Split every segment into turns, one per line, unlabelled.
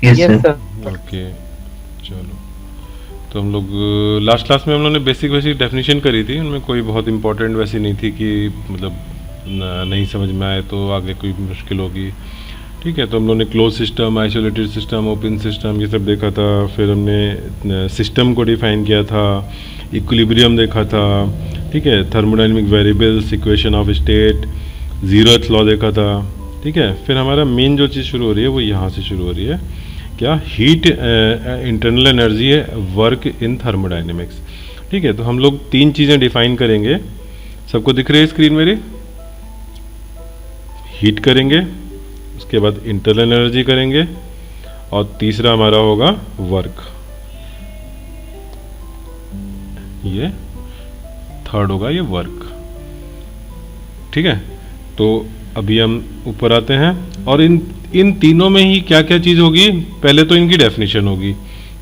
Yes
yes
sir.
Sir.
Okay, चलो। तो हम लोग लास्ट क्लास में हम लोगों ने बेसिक बेसिक डेफिनेशन करी थी, उनमें कोई बहुत इंपॉर्टेंट वैसी नहीं थी कि मतलब नहीं समझ में आए तो आगे कोई मुश्किल होगी। ठीक है, तो हम लोगों ने close system, isolated system, open system ये सब देखा था। फिर हमने सिस्टम को डिफाइन किया था, इक्विलिब्रियम देखा था, ठीक है, thermodynamic variables, equation of state, zeroth law देखा था। ठीक है, फिर हमारा मेन जो चीज़ शुरू हो रही है वो यहाँ से शुरू हो रही है, क्या, हीट इंटरनल एनर्जी है, वर्क इन थर्मोडायनेमिक्स। ठीक है, तो हम लोग तीन चीज़ें डिफाइन करेंगे। सबको दिख रही है स्क्रीन मेरी? हीट करेंगे, उसके बाद इंटरनल एनर्जी करेंगे, और तीसरा हमारा होगा वर्क। ये थर्ड होगा ये वर्क। ठीक है, तो अभी हम ऊपर आते हैं और इन तीनों में ही क्या क्या चीज़ होगी। पहले तो इनकी डेफिनेशन होगी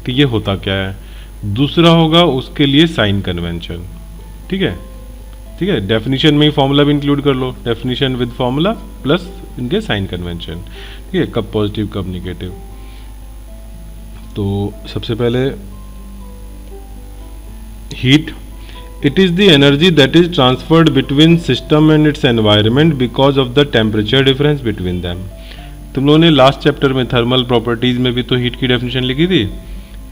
कि ये होता क्या है, दूसरा होगा उसके लिए साइन कन्वेंशन। ठीक है, ठीक है, डेफिनेशन में ही फॉर्मूला भी इंक्लूड कर लो, डेफिनेशन विद फॉर्मूला प्लस इनके साइन कन्वेंशन। ठीक है, कब पॉजिटिव कब निगेटिव। तो सबसे पहले heat, it is the energy that is transferred between system and its environment because of the temperature difference between them। तुम लोगों ने लास्ट चैप्टर में थर्मल प्रॉपर्टीज में भी तो हीट की डेफिनेशन लिखी थी।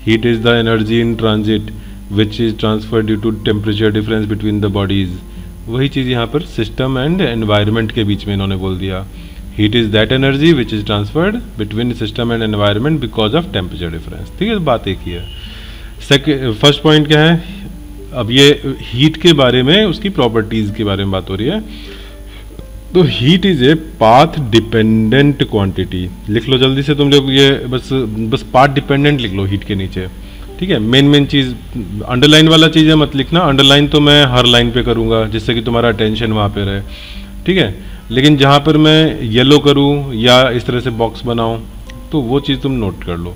Heat is the energy in transit which is transferred due to temperature difference between the bodies. वही चीज़ यहाँ पर सिस्टम एंड एनवायरनमेंट के बीच में इन्होंने बोल दिया, heat is that energy which is transferred between system and environment because of temperature difference. ठीक है, बात एक ही है। फर्स्ट पॉइंट क्या है, अब ये हीट के बारे में, उसकी प्रॉपर्टीज के बारे में बात हो रही है। तो heat is a path dependent quantity. लिख लो जल्दी से तुम लोग, ये बस पाथ डिपेंडेंट लिख लो हीट के नीचे। ठीक है, मेन चीज अंडरलाइन वाला चीज है मत लिखना, अंडरलाइन तो मैं हर लाइन पे करूंगा जिससे कि तुम्हारा अटेंशन वहां पे रहे। ठीक है, लेकिन जहां पर मैं येलो करूं या इस तरह से बॉक्स बनाऊं तो वो चीज तुम नोट कर लो।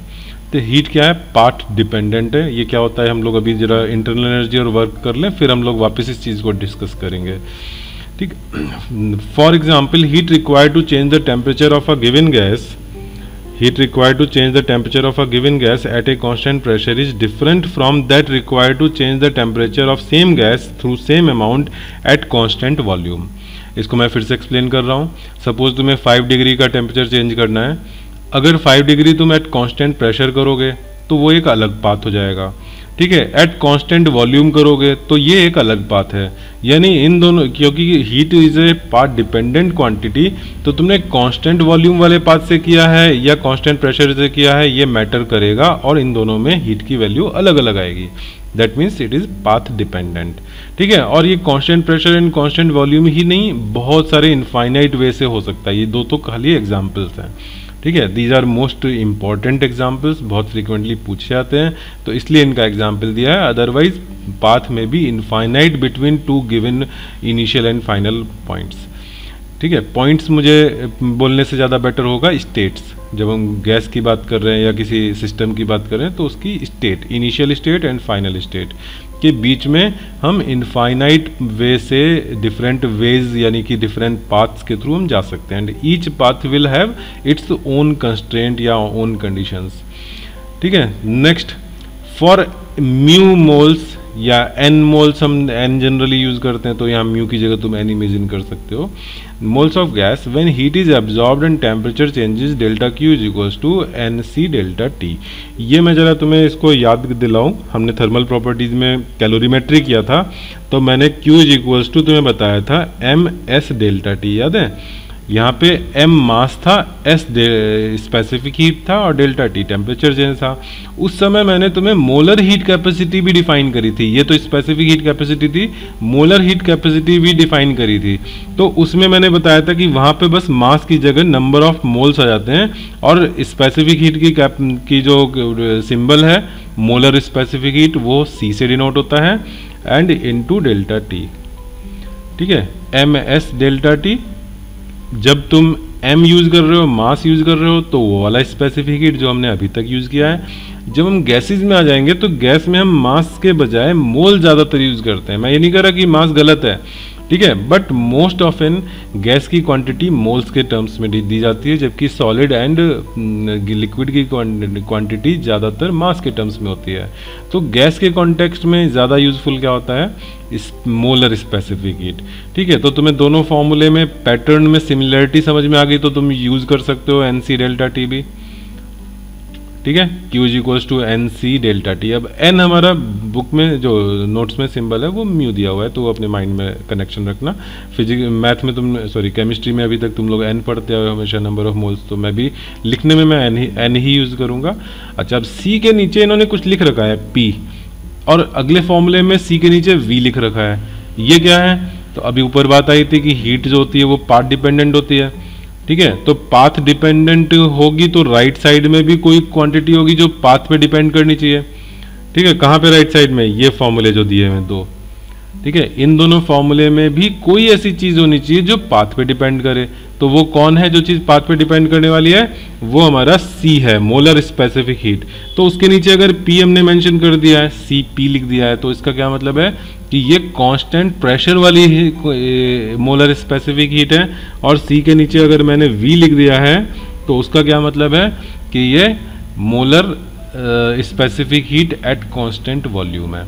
तो हीट क्या है, पाथ डिपेंडेंट है। ये क्या होता है, हम लोग अभी जरा इंटरनल एनर्जी और वर्क कर लें, फिर हम लोग वापस इस चीज़ को डिस्कस करेंगे। ठीक, for example heat required to change the temperature of a given gas, heat required to change the temperature of a given gas at a constant pressure is different from that required to change the temperature of same gas through same amount at constant volume. इसको मैं फिर से explain कर रहा हूँ। Suppose तुम्हें 5 degree का temperature change करना है, अगर 5 डिग्री तुम एट कांस्टेंट प्रेशर करोगे तो वो एक अलग पाथ हो जाएगा। ठीक है, एट कांस्टेंट वॉल्यूम करोगे तो ये एक अलग पाथ है। यानी इन दोनों, क्योंकि heat is a path dependent quantity, तो तुमने कांस्टेंट वॉल्यूम वाले पाथ से किया है या कांस्टेंट प्रेशर से किया है, ये मैटर करेगा, और इन दोनों में हीट की वैल्यू अलग अलग आएगी। That means it is path dependent. ठीक है, और ये constant pressure and constant volume ही नहीं, बहुत सारे इनफाइनाइट वे से हो सकता है। ये दो तो खाली एग्जाम्पल्स हैं। ठीक है, these are most important examples, बहुत फ्रिक्वेंटली पूछे जाते हैं, तो इसलिए इनका एग्जाम्पल दिया है। अदरवाइज पाथ में भी infinite between two given initial and final points. ठीक है, पॉइंट्स मुझे बोलने से ज़्यादा बेटर होगा स्टेट्स। जब हम गैस की बात कर रहे हैं या किसी सिस्टम की बात कर रहे हैं तो उसकी state, initial state and final state के बीच में हम इनफाइनाइट वे से डिफरेंट वेज यानी कि डिफरेंट पाथ्स के थ्रू हम जा सकते हैं, and each path will have its own constraint या ओन कंडीशंस। ठीक है, नेक्स्ट, फॉर म्यू मोल्स या एन मोल्स, हम एन जनरली यूज करते हैं तो यहाँ म्यू की जगह तुम एन इमेजिन कर सकते हो। Moles of gas when heat is absorbed and temperature changes delta Q is equals to n C delta T. ये मैं जरा तुम्हें इसको याद दिलाऊं, हमने थर्मल प्रॉपर्टीज में कैलोरीमेट्री किया था तो मैंने क्यू इज इक्वल्स टू तुम्हें बताया था एम एस डेल्टा टी, याद है? यहाँ पे m मास था, s स्पेसिफिक हीट था और डेल्टा टी टेम्परेचर चेंज था। उस समय मैंने तुम्हें मोलर हीट कैपेसिटी भी डिफाइन करी थी। ये तो स्पेसिफिक हीट कैपेसिटी थी, मोलर हीट कैपेसिटी भी डिफाइन करी थी। तो उसमें मैंने बताया था कि वहाँ पे बस मास की जगह नंबर ऑफ मोल्स आ जाते हैं, और स्पेसिफिक हीट की जो सिंबल है मोलर स्पेसिफिक हीट वो C से डिनोट होता है एंड इनटू डेल्टा टी। ठीक है, एम एस डेल्टा टी। जब तुम m यूज कर रहे हो, मास यूज कर रहे हो, तो वो वाला स्पेसिफिक हीट जो हमने अभी तक यूज किया है। जब हम गैसेज में आ जाएंगे तो गैस में हम मास के बजाय मोल ज़्यादातर यूज करते हैं। मैं ये नहीं कह रहा कि मास गलत है, ठीक है। बट मोस्ट ऑफन गैस की क्वांटिटी मोल्स के टर्म्स में दी जाती है, जबकि सॉलिड एंड लिक्विड की क्वांटिटी ज़्यादातर मास के टर्म्स में होती है। तो गैस के कॉन्टेक्स्ट में ज़्यादा यूजफुल क्या होता है, इस मोलर स्पेसिफिक हीट। ठीक है, तो तुम्हें दोनों फॉर्मूले में पैटर्न में सिमिलरिटी समझ में आ गई तो तुम यूज कर सकते हो एन सी डेल्टा टी भी। ठीक है, Q is equals to n C delta T. अब n हमारा बुक में जो नोट्स में सिंबल है वो म्यू दिया हुआ है, तो वो अपने माइंड में कनेक्शन रखना। फिजिक्स मैथ में तुम केमिस्ट्री में अभी तक तुम लोग n पढ़ते हो हमेशा, नंबर ऑफ मोल्स, तो मैं भी लिखने में मैं n ही यूज करूंगा। अच्छा, अब C के नीचे इन्होंने कुछ लिख रखा है P, और अगले फॉर्मूले में C के नीचे V लिख रखा है। ये क्या है, तो अभी ऊपर बात आई थी कि हीट जो होती है वो पाथ डिपेंडेंट होती है। ठीक है, तो पाथ डिपेंडेंट होगी तो राइट साइड में भी कोई क्वांटिटी होगी जो पाथ पे डिपेंड करनी चाहिए। ठीक है, कहाँ पे राइट साइड में, ये फॉर्मूले जो दिए हैं दो। ठीक है, इन दोनों फॉर्मूले में भी कोई ऐसी चीज होनी चाहिए जो पाथ पे डिपेंड करे। तो वो कौन है जो चीज पाथ पे डिपेंड करने वाली है, वो हमारा C है, मोलर स्पेसिफिक हीट। तो उसके नीचे अगर P हमने मेंशन कर दिया है, CP लिख दिया है, तो इसका क्या मतलब है कि ये कांस्टेंट प्रेशर वाली मोलर स्पेसिफिक हीट है। और C के नीचे अगर मैंने V लिख दिया है तो उसका क्या मतलब है कि ये molar specific heat at constant volume है।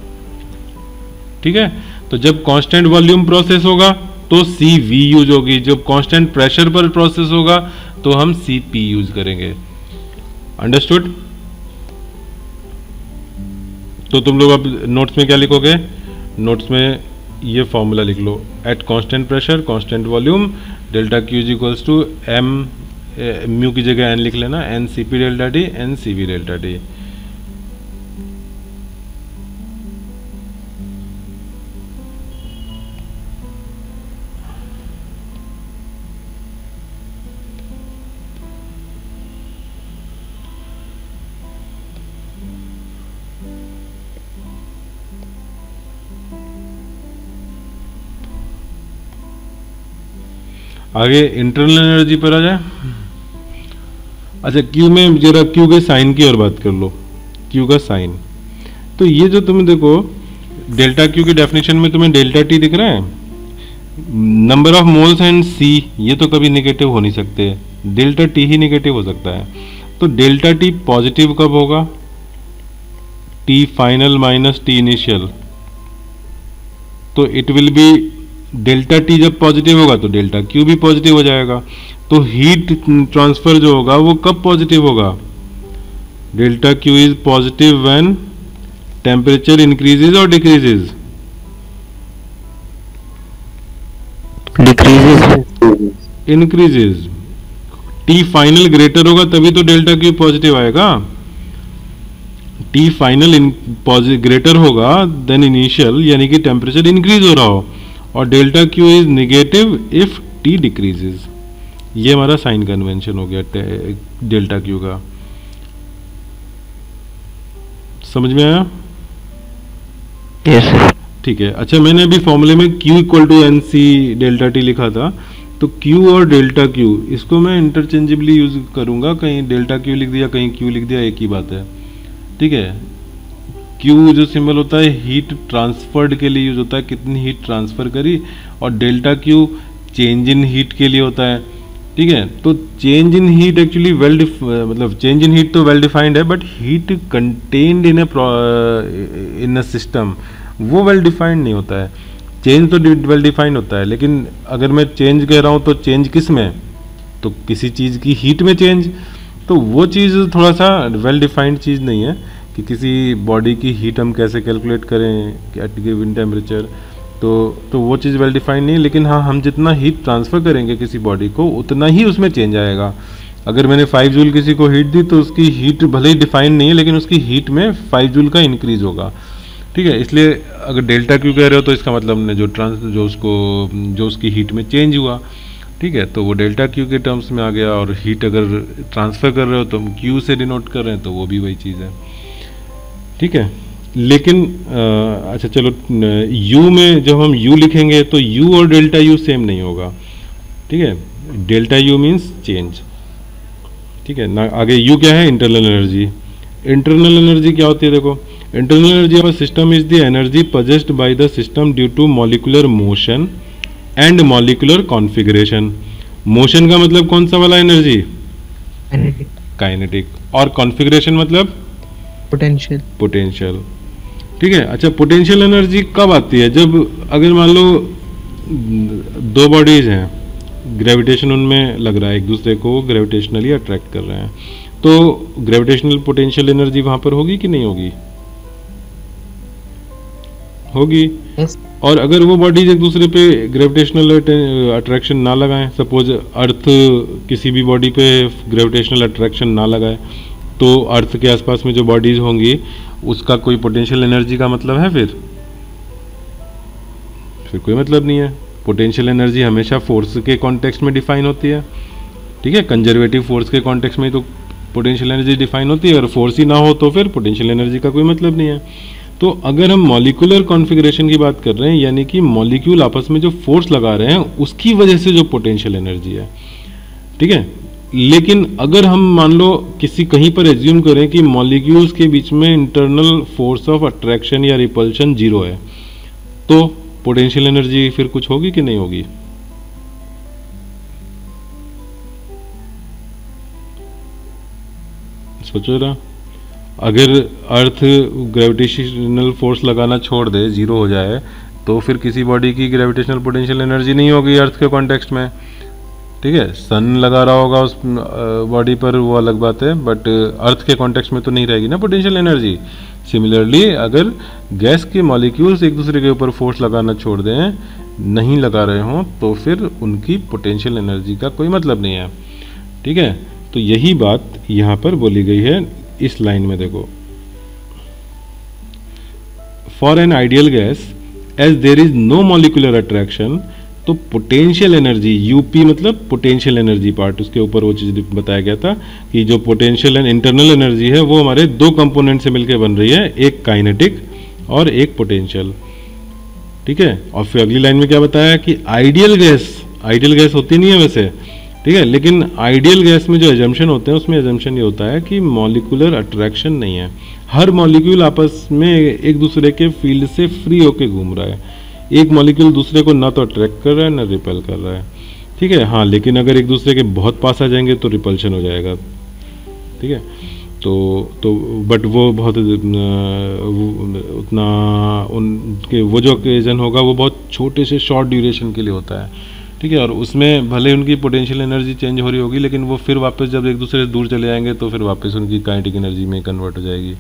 ठीक है, तो जब कांस्टेंट वॉल्यूम प्रोसेस होगा तो CV यूज होगी, जब कांस्टेंट प्रेशर पर प्रोसेस होगा तो हम CP यूज करेंगे। अंडरस्टूड? तो तुम लोग अब नोट्स में क्या लिखोगे, नोट्स में ये फॉर्मूला लिख लो, at constant pressure constant volume delta Q is equals to m, mu की जगह n लिख लेना, n CP delta T n CV delta T। आगे इंटरनल एनर्जी पर आ जाए। अच्छा, Q में जरा Q के साइन की और बात कर लो, Q का साइन। तो ये जो तुम्हें देखो डेल्टा Q की डेफिनेशन में तुम्हें डेल्टा T दिख रहा है, number of moles and C, ये तो कभी नेगेटिव हो नहीं सकते, डेल्टा T ही नेगेटिव हो सकता है। तो डेल्टा T पॉजिटिव कब होगा, T final minus T initial. तो it will be delta T जब पॉजिटिव होगा तो डेल्टा Q भी पॉजिटिव हो जाएगा। तो हीट ट्रांसफर जो होगा वो कब पॉजिटिव होगा, delta Q is positive when temperature increases और decreases, increases. T final greater होगा तभी तो डेल्टा Q पॉजिटिव आएगा। T फाइनल ग्रेटर होगा देन इनिशियल, यानी कि टेम्परेचर इंक्रीज हो रहा हो, और delta Q is negative if T decreases. ये हमारा साइन कन्वेंशन हो गया डेल्टा Q का। समझ में आया?
yes.
ठीक है। अच्छा, मैंने अभी फॉर्मूले में Q equal to n C delta T लिखा था, तो Q और डेल्टा Q इसको मैं इंटरचेंजेबली यूज करूंगा, कहीं डेल्टा Q लिख दिया कहीं Q लिख दिया, एक ही बात है। ठीक है, Q जो सिंबल होता है हीट ट्रांसफर्ड के लिए यूज होता है, कितनी हीट ट्रांसफर करी, और delta Q change in heat के लिए होता है। ठीक है, तो चेंज इन हीट एक्चुअली मतलब चेंज इन हीट तो वेल डिफाइंड है, but heat contained in a system वो वेल डिफाइंड नहीं होता है। चेंज तो वेल डिफाइंड होता है, लेकिन अगर मैं चेंज कह रहा हूँ तो चेंज किस में, तो किसी चीज़ की हीट में चेंज, तो वो चीज़ थोड़ा सा वेल डिफाइंड चीज़ नहीं है कि किसी बॉडी की हीट हम कैसे कैलकुलेट करें एट गिवन टेम्परेचर, तो वो चीज़ वेल डिफाइंड नहीं है। लेकिन हाँ, हम जितना हीट ट्रांसफ़र करेंगे किसी बॉडी को उतना ही उसमें चेंज आएगा। अगर मैंने 5 जूल किसी को हीट दी तो उसकी हीट भले ही डिफाइंड नहीं है, लेकिन उसकी हीट में 5 जूल का इंक्रीज होगा। ठीक है, इसलिए अगर डेल्टा Q कह रहे हो तो इसका मतलब हमने जो उसकी हीट में चेंज हुआ, ठीक है, तो वो डेल्टा Q के टर्म्स में आ गया। और हीट अगर ट्रांसफ़र कर रहे हो तो हम Q से डिनोट कर रहे हैं, तो वो भी वही चीज़ है। ठीक है, लेकिन अच्छा चलो, U में जब हम U लिखेंगे तो U और डेल्टा U सेम नहीं होगा। ठीक है, डेल्टा U मीन्स चेंज। ठीक है ना, आगे U क्या है, इंटरनल एनर्जी। इंटरनल एनर्जी क्या होती है, देखो, internal energy of a system is the energy possessed by the system due to molecular motion and molecular configuration. Motion का मतलब कौन सा वाला एनर्जी?
काइनेटिक।
काइनेटिक। और कॉन्फ़िगरेशन मतलब
पोटेंशियल।
पोटेंशियल। ठीक है। अच्छा, पोटेंशियल एनर्जी कब आती है? जब अगर मान लो दो बॉडीज हैं, ग्रेविटेशन उनमें लग रहा है, एक दूसरे को ग्रेविटेशनली अट्रैक्ट कर रहे हैं, तो ग्रेविटेशनल पोटेंशियल एनर्जी वहां पर होगी कि नहीं होगी? होगी।
यस।
और अगर वो बॉडीज एक दूसरे पे ग्रेविटेशनल अट्रैक्शन ना लगाएं, सपोज अर्थ किसी भी बॉडी पे ग्रेविटेशनल अट्रैक्शन ना लगाए, तो अर्थ के आसपास में जो बॉडीज होंगी उसका कोई पोटेंशियल एनर्जी का मतलब है? फिर कोई मतलब नहीं है। पोटेंशियल एनर्जी हमेशा फोर्स के कॉन्टेक्स्ट में डिफाइन होती है। ठीक है, कंजर्वेटिव फोर्स के कॉन्टेक्स्ट में तो पोटेंशियल एनर्जी डिफाइन होती है, अगर फोर्स ही ना हो तो फिर पोटेंशियल एनर्जी का कोई मतलब नहीं है। तो अगर हम मॉलिक्यूलर कॉन्फ़िगरेशन की बात कर रहे हैं, यानी कि मॉलिक्यूल आपस में जो फोर्स लगा रहे हैं उसकी वजह से जो पोटेंशियल एनर्जी है, ठीक है। लेकिन अगर हम मान लो किसी कहीं पर एज्यूम करें कि मॉलिक्यूल्स के बीच में इंटरनल फोर्स ऑफ अट्रैक्शन या रिपल्शन जीरो है, तो पोटेंशियल एनर्जी फिर कुछ होगी कि नहीं होगी? सोचो ना, अगर अर्थ ग्रेविटेशनल फोर्स लगाना छोड़ दे, जीरो हो जाए, तो फिर किसी बॉडी की ग्रेविटेशनल पोटेंशियल एनर्जी नहीं होगी अर्थ के कॉन्टेक्स्ट में। ठीक है, सन लगा रहा होगा उस बॉडी पर, वो अलग बात है, बट अर्थ के कॉन्टेक्स्ट में तो नहीं रहेगी ना पोटेंशियल एनर्जी। सिमिलरली अगर गैस के मॉलिक्यूल्स एक दूसरे के ऊपर फोर्स लगाना छोड़ दें, नहीं लगा रहे हों, तो फिर उनकी पोटेंशियल एनर्जी का कोई मतलब नहीं है। ठीक है, तो यही बात यहाँ पर बोली गई है इस लाइन में। देखो, for an ideal gas as there is no molecular attraction, तो पोटेंशियल एनर्जी, यूपी मतलब पोटेंशियल एनर्जी पार्ट, उसके ऊपर वो चीज बताया गया था कि जो पोटेंशियल एंड इंटरनल एनर्जी है वो हमारे दो कंपोनेंट से मिलकर बन रही है, एक काइनेटिक और एक पोटेंशियल। ठीक है, और फिर अगली लाइन में क्या बताया कि आइडियल गैस होती नहीं है वैसे, ठीक है, लेकिन आइडियल गैस में जो एजम्पशन होते हैं उसमें एजम्पशन ये होता है कि मॉलिक्यूलर अट्रैक्शन नहीं है, हर मॉलिक्यूल आपस में एक दूसरे के फील्ड से फ्री होके घूम रहा है, एक मॉलिक्यूल दूसरे को ना तो अट्रैक्ट कर रहा है ना रिपेल कर रहा है। ठीक है, हाँ, लेकिन अगर एक दूसरे के बहुत पास आ जाएंगे तो रिपल्शन हो जाएगा। ठीक है, तो बट वो बहुत उतना उनके वो जो ओकेजन होगा वो बहुत छोटे से शॉर्ट ड्यूरेशन के लिए होता है। ठीक है, और उसमें भले उनकी पोटेंशियल एनर्जी चेंज हो रही होगी, लेकिन वो फिर वापस जब एक दूसरे से दूर चले जाएंगे तो फिर वापस उनकी काइनेटिक एनर्जी में कन्वर्ट हो जाएगी।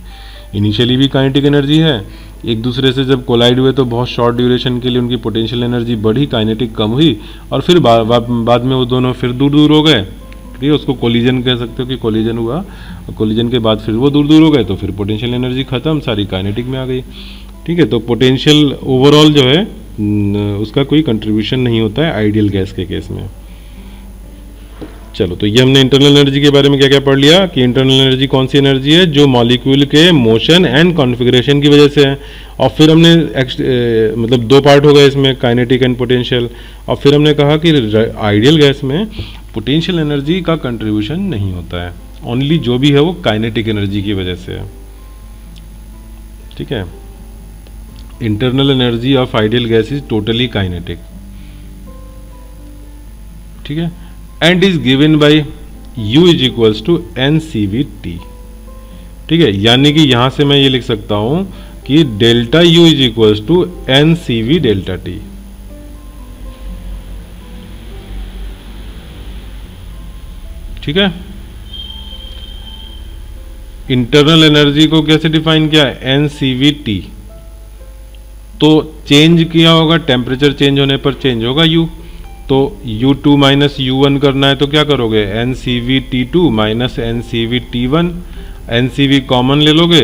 इनिशियली भी काइनेटिक एनर्जी है, एक दूसरे से जब कोलाइड हुए तो बहुत शॉर्ट ड्यूरेशन के लिए उनकी पोटेंशियल एनर्जी बढ़ी, काइनेटिक कम हुई, और फिर बाद में वो दोनों फिर दूर दूर हो गए। ठीक है, उसको कोलिजन कह सकते हो कि कोलिजन हुआ, और कोलिजन के बाद फिर वो दूर दूर हो गए, तो फिर पोटेंशियल एनर्जी खत्म, सारी काइनेटिक में आ गई। ठीक है, तो पोटेंशियल ओवरऑल जो है उसका कोई कंट्रीब्यूशन नहीं होता है आइडियल गैस के केस में। चलो, तो ये हमने इंटरनल एनर्जी के बारे में क्या क्या पढ़ लिया कि इंटरनल एनर्जी कौन सी एनर्जी है, जो मॉलिक्यूल के मोशन एंड कॉन्फ़िगरेशन की वजह से है। और फिर हमने मतलब दो पार्ट हो गए इसमें, काइनेटिक एंड पोटेंशियल। और फिर हमने कहा कि आइडियल गैस में पोटेंशियल एनर्जी का कंट्रीब्यूशन नहीं होता है, ओनली जो भी है वो काइनेटिक एनर्जी की वजह से है। ठीक है, internal energy of ideal gas is totally kinetic. ठीक है, and is given by U is equals to NCV/T। ठीक है, यानी कि यहां से मैं ये लिख सकता हूं कि delta U is equals to NCV∆T। ठीक है, इंटरनल एनर्जी को कैसे डिफाइन किया है? NCV/T। तो चेंज किया होगा, टेम्परेचर चेंज होने पर चेंज होगा U, तो U2 माइनस U1 करना है तो क्या करोगे? NCV/T2 minus NCV/T1। NCV common ले लोगे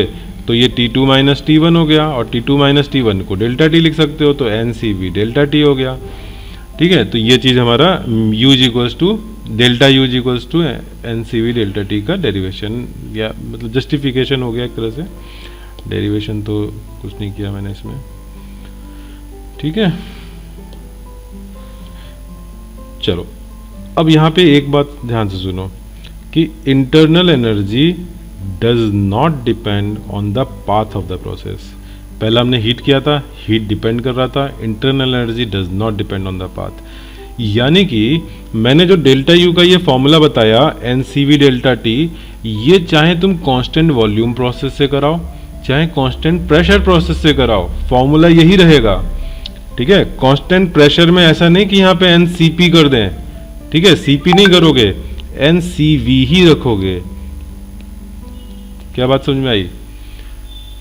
तो ये T2 माइनस T1 हो गया, और T2 माइनस T1 को डेल्टा T लिख सकते हो, तो NCV∆T हो गया। ठीक है, तो ये चीज़ हमारा U is equals to delta U is equals to NCV∆T का डेरिवेशन या मतलब जस्टिफिकेशन हो गया एक तरह से, डेरिवेशन तो कुछ नहीं किया मैंने इसमें। ठीक है, चलो अब यहाँ पे एक बात ध्यान से सुनो कि internal energy does not depend on the path of the process. पहला हमने हीट किया था, हीट डिपेंड कर रहा था, internal energy does not depend on the path. यानी कि मैंने जो डेल्टा यू का ये फॉर्मूला बताया NCV डेल्टा टी, ये चाहे तुम कांस्टेंट वॉल्यूम प्रोसेस से कराओ चाहे कांस्टेंट प्रेशर प्रोसेस से कराओ, फॉर्मूला यही रहेगा। ठीक है, कांस्टेंट प्रेशर में ऐसा नहीं कि यहाँ पे NCP कर दें, ठीक है, CP नहीं करोगे, NCV ही रखोगे। क्या बात समझ में आई?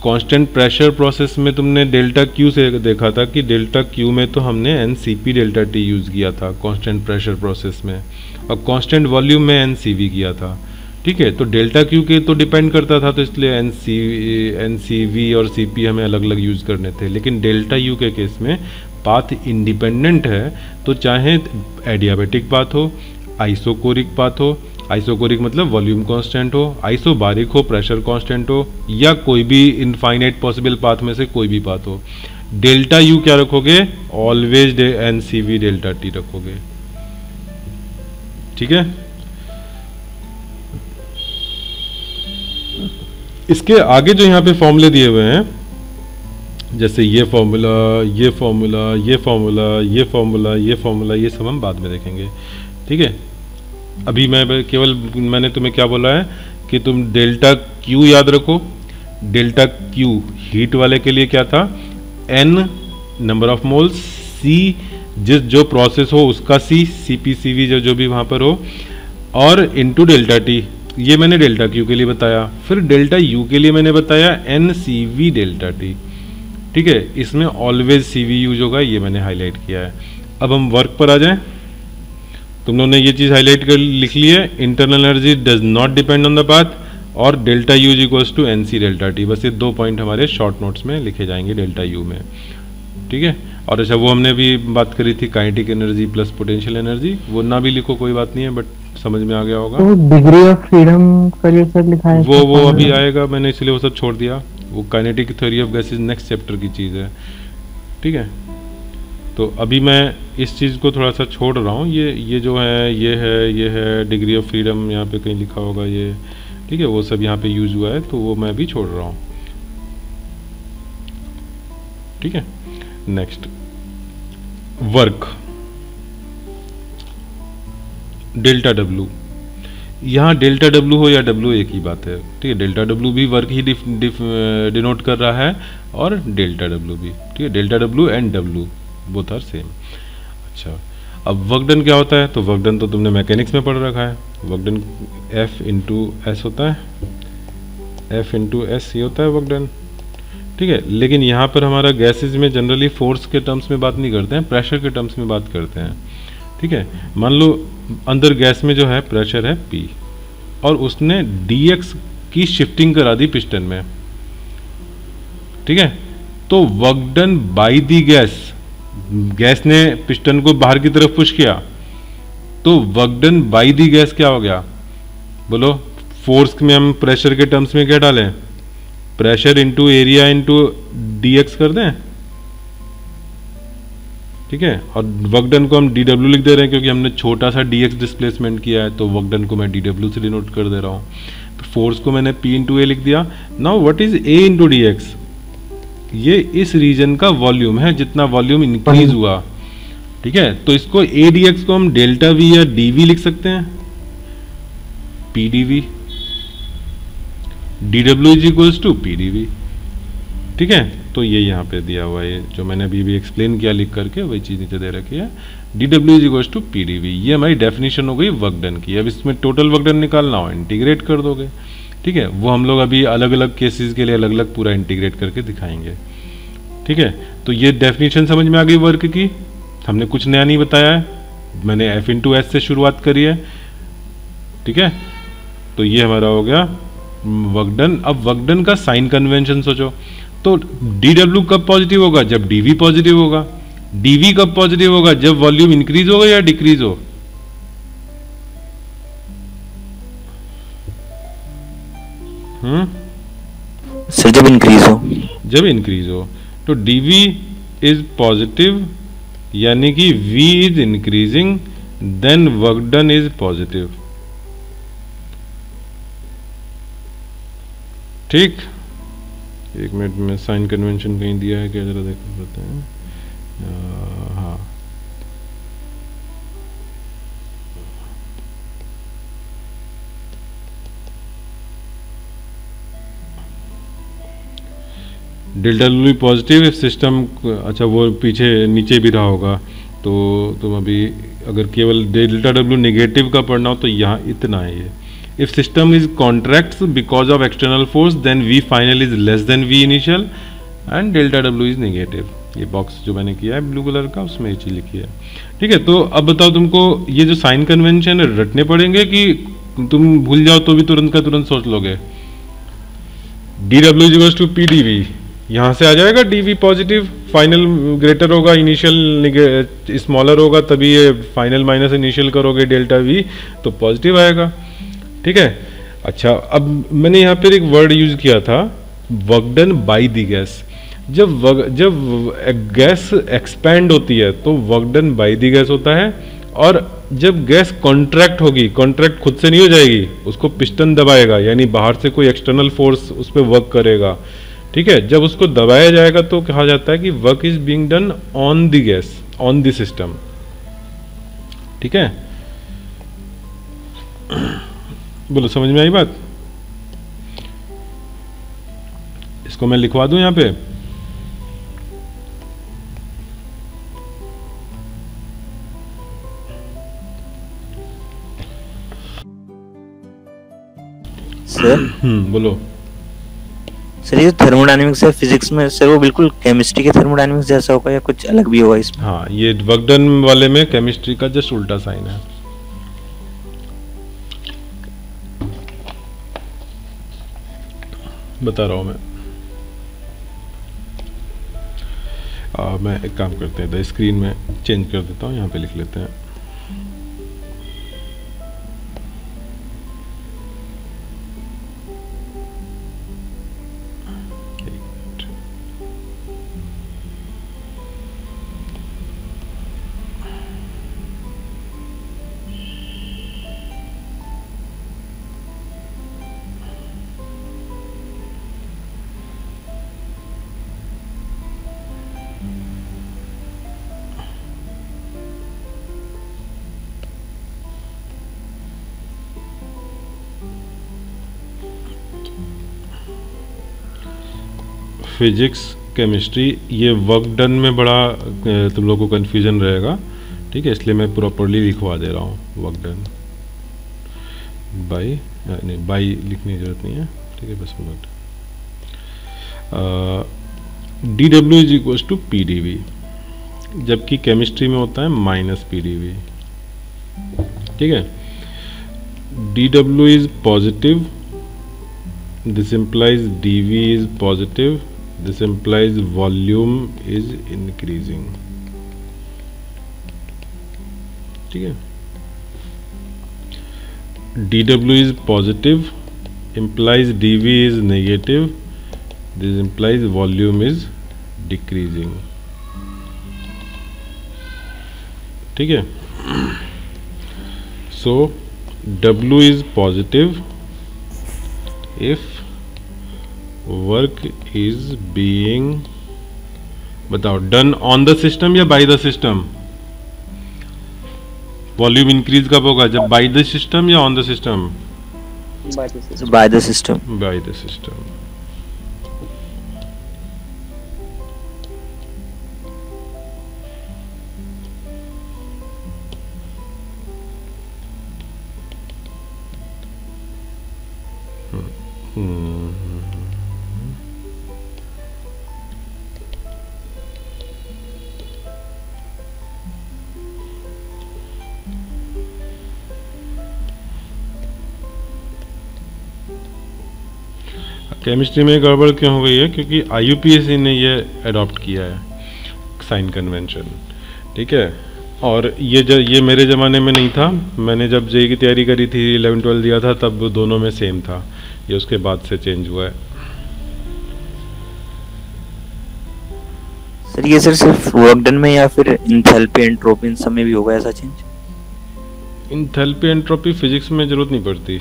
कांस्टेंट प्रेशर प्रोसेस में तुमने डेल्टा क्यू से देखा था कि डेल्टा क्यू में तो हमने NCP डेल्टा टी यूज़ किया था कांस्टेंट प्रेशर प्रोसेस में, और कांस्टेंट वॉल्यूम में NCV किया था। ठीक है, तो डेल्टा क्यू के तो डिपेंड करता था, तो इसलिए NCV और CP हमें अलग अलग यूज़ करने थे। लेकिन डेल्टा यू के केस में पाथ इंडिपेंडेंट है, तो चाहे एडियाबेटिक पाथ हो, आइसोकोरिक पाथ हो, आइसोकोरिक मतलब वॉल्यूम कांस्टेंट हो, आइसोबारिक हो, प्रेशर कांस्टेंट हो, या कोई भी इनफाइनाइट पॉसिबल पाथ में से कोई भी पाथ हो, डेल्टा यू क्या रखोगे? ऑलवेज NCV डेल्टा टी रखोगे। ठीक है, इसके आगे जो यहाँ पे फॉर्मूले दिए हुए हैं, जैसे ये फॉर्मूला, ये फॉर्मूला, ये फॉर्मूला, ये फॉर्मूला, ये फॉर्मूला, ये सब हम बाद में देखेंगे। ठीक है, अभी मैंने तुम्हें क्या बोला है कि तुम डेल्टा क्यू याद रखो। डेल्टा क्यू हीट वाले के लिए क्या था? N number of moles, C जो प्रोसेस हो उसका C, CPCV जो भी वहाँ पर हो, और इनटू डेल्टा टी। ये मैंने डेल्टा क्यू के लिए बताया। फिर डेल्टा यू के लिए मैंने बताया NCV डेल्टा टी। ठीक है, इसमें ऑलवेज CV यूज होगा, ये मैंने हाईलाइट किया है। अब हम वर्क पर आ जाएं। तुम लोगों ने ये चीज़ हाईलाइट कर लिख ली है, internal energy does not depend on the path, और delta U is equals to NC delta T. बस ये 2 पॉइंट हमारे शॉर्ट नोट्स में लिखे जाएंगे डेल्टा यू में। ठीक है, और अच्छा वो हमने भी बात करी थी kinetic energy plus potential energy, वो ना भी लिखो कोई बात नहीं है, बट समझ में आ गया होगा।
तो डिग्री ऑफ फ्रीडम का जो सर लिखा है
वो अभी आएगा, मैंने इसलिए वो सब छोड़ दिया। वो kinetic theory of gases next chapter की चीज़ है। ठीक है, तो अभी मैं इस चीज़ को थोड़ा सा छोड़ रहा हूँ। ये जो है ये है डिग्री ऑफ फ्रीडम, यहाँ पे कहीं लिखा होगा ये। ठीक है, वो सब यहाँ पे यूज हुआ है, तो वो मैं भी छोड़ रहा हूँ। ठीक है, नेक्स्ट वर्क, डेल्टा डब्ल्यू। यहाँ डेल्टा डब्ल्यू हो या डब्ल्यू एक ही बात है। ठीक है, डेल्टा डब्ल्यू भी वर्क ही डिनोट कर रहा है, और डेल्टा डब्ल्यू भी। ठीक है, delta W and W both are same. अच्छा, अब वर्क डन क्या होता है? तो वर्क डन तो तुमने मैकेनिक्स में पढ़ रखा है। Work done F into S होता है, F इंटू एस ये होता है वर्क डन। ठीक है, लेकिन यहाँ पर हमारा गैसेज में जनरली फोर्स के टर्म्स में बात नहीं करते हैं, प्रेशर के टर्म्स में बात करते हैं। ठीक है, मान लो अंदर गैस में जो है प्रेशर है P, और उसने dx की शिफ्टिंग करा दी पिस्टन में। ठीक है, तो work done by the gas ने पिस्टन को बाहर की तरफ पुश किया, तो work done by the gas क्या हो गया? बोलो, फोर्स में हम प्रेशर के टर्म्स में क्या डालें? Pressure into area into dx कर दें। ठीक है, और वर्क डन को हम dw लिख दे रहे हैं क्योंकि हमने छोटा सा dx डिस्प्लेसमेंट किया है, तो वर्क डन को मैं dw से डिनोट कर दे रहा हूँ। तो फोर्स को मैंने p इंटू ए लिख दिया। Now what is a into dx? ये इस रीजन का वॉल्यूम है, जितना वॉल्यूम इंक्रीज हुआ। ठीक है, तो इसको a dx को हम डेल्टा v या dv लिख सकते हैं, p dv, dw is equals to p dv। ठीक है, तो ये यहाँ पे दिया हुआ है, जो मैंने अभी भी एक्सप्लेन किया लिख करके, वही चीज़ नीचे दे रखी है, dw is equals to p dv। ये हमारी डेफिनेशन हो गई वर्क डन की। अब इसमें टोटल वर्क डन निकालना हो, इंटीग्रेट कर दोगे। ठीक है, वो हम लोग अभी अलग अलग केसेस के लिए अलग अलग पूरा इंटीग्रेट करके दिखाएंगे। ठीक है, तो ये डेफिनेशन समझ में आ गई वर्क की। हमने कुछ नया नहीं बताया है, मैंने F इंटू एस से शुरुआत करी है। ठीक है, तो ये हमारा हो गया वर्क डन। अब वर्क डन का साइन कन्वेंशन सोचो, तो dw कब पॉजिटिव होगा? जब dv पॉजिटिव होगा। dv कब पॉजिटिव होगा? जब वॉल्यूम इंक्रीज होगा या डिक्रीज हो?
सर जब इंक्रीज हो।
जब इंक्रीज हो, तो dv इज पॉजिटिव, यानी कि v is increasing, then work done is positive. ठीक, एक मिनट में साइन कन्वेंशन कहीं दिया है क्या, जरा देख लेते हैं। हाँ, delta W positive if system, अच्छा वो पीछे नीचे भी रहा होगा, तो तुम अभी अगर केवल डेल्टा डब्ल्यू नेगेटिव का पढ़ना हो तो यहाँ इतना है ये। If system is contracts because of external force then V final is less than V initial and delta W is negative. ये बॉक्स जो मैंने किया है ब्लू कलर का, उसमें ये चीज़ लिखी है। ठीक है, तो अब बताओ तुमको ये जो साइन कन्वेंशन है रटने पड़ेंगे कि तुम भूल जाओ तो भी तुरंत का तुरंत सोच लोगे। D W is to P d V, यहाँ से आ जाएगा d V positive, final greater होगा इनिशियल स्मॉलर होगा, तभी ये फाइनल माइनस इनिशियल करोगे डेल्टा वी तो पॉजिटिव आएगा। ठीक है, अच्छा अब मैंने यहाँ पर एक वर्ड यूज किया था work done by the gas. जब गैस एक्सपैंड होती है तो work done by the gas होता है, और जब गैस कॉन्ट्रैक्ट होगी, कॉन्ट्रैक्ट खुद से नहीं हो जाएगी, उसको पिस्टन दबाएगा, यानी बाहर से कोई एक्सटर्नल फोर्स उस पर वर्क करेगा। ठीक है, जब उसको दबाया जाएगा तो कहा जाता है कि work is being done on the gas, on the system. ठीक है, बोलो समझ में आई बात? इसको मैं लिखवा दूं यहाँ पे।
सर
बोलो।
सर ये थर्मोडायनेमिक्स है फिजिक्स में, सर वो बिल्कुल केमिस्ट्री के थर्मोडायनेमिक्स जैसा होगा या कुछ अलग भी होगा इसमें?
हाँ, ये वर्क डन वाले में केमिस्ट्री का जस्ट उल्टा साइन है। बता रहा हूं मैं एक काम करते हैं, स्क्रीन में चेंज कर देता हूँ, यहाँ पे लिख लेते हैं। फिजिक्स केमिस्ट्री, ये वर्क डन में बड़ा तुम लोगों को कन्फ्यूजन रहेगा। ठीक है, इसलिए मैं प्रॉपरली लिखवा दे रहा हूँ वर्क डन बाई, नहीं बाई लिखने की जरूरत नहीं है। ठीक है, बस minute. D W is equal to P d V, जबकि केमिस्ट्री में होता है माइनस पी डी वी। ठीक है, d W is positive, this implies dv is positive, this implies volume is increasing। ठीक है, dw is positive implies dv is negative, this implies volume is decreasing। ठीक है, so w is positive if work is being, बताओ done on the system या bye the system? Volume increase कब होगा, जब bye the system या on the system?
Bye the system.
Bye the system. Chemistry में गड़बड़ क्यों हो गई है? क्योंकि IUPAC ने ये अडॉप्ट किया है साइन कन्वेंशन। ठीक है, और ये मेरे ज़माने में नहीं था, मैंने जब जेईई की तैयारी करी थी 11-12 दिया था तब दोनों में सेम था, ये उसके बाद से चेंज हुआ है।
सर ये सिर्फ वर्क डन में या फिर एंथैल्पी एंट्रोपी इन सब में भी होगा ऐसा चेंज?
एंथैल्पी एंट्रोपी फिजिक्स में जरूरत नहीं पड़ती,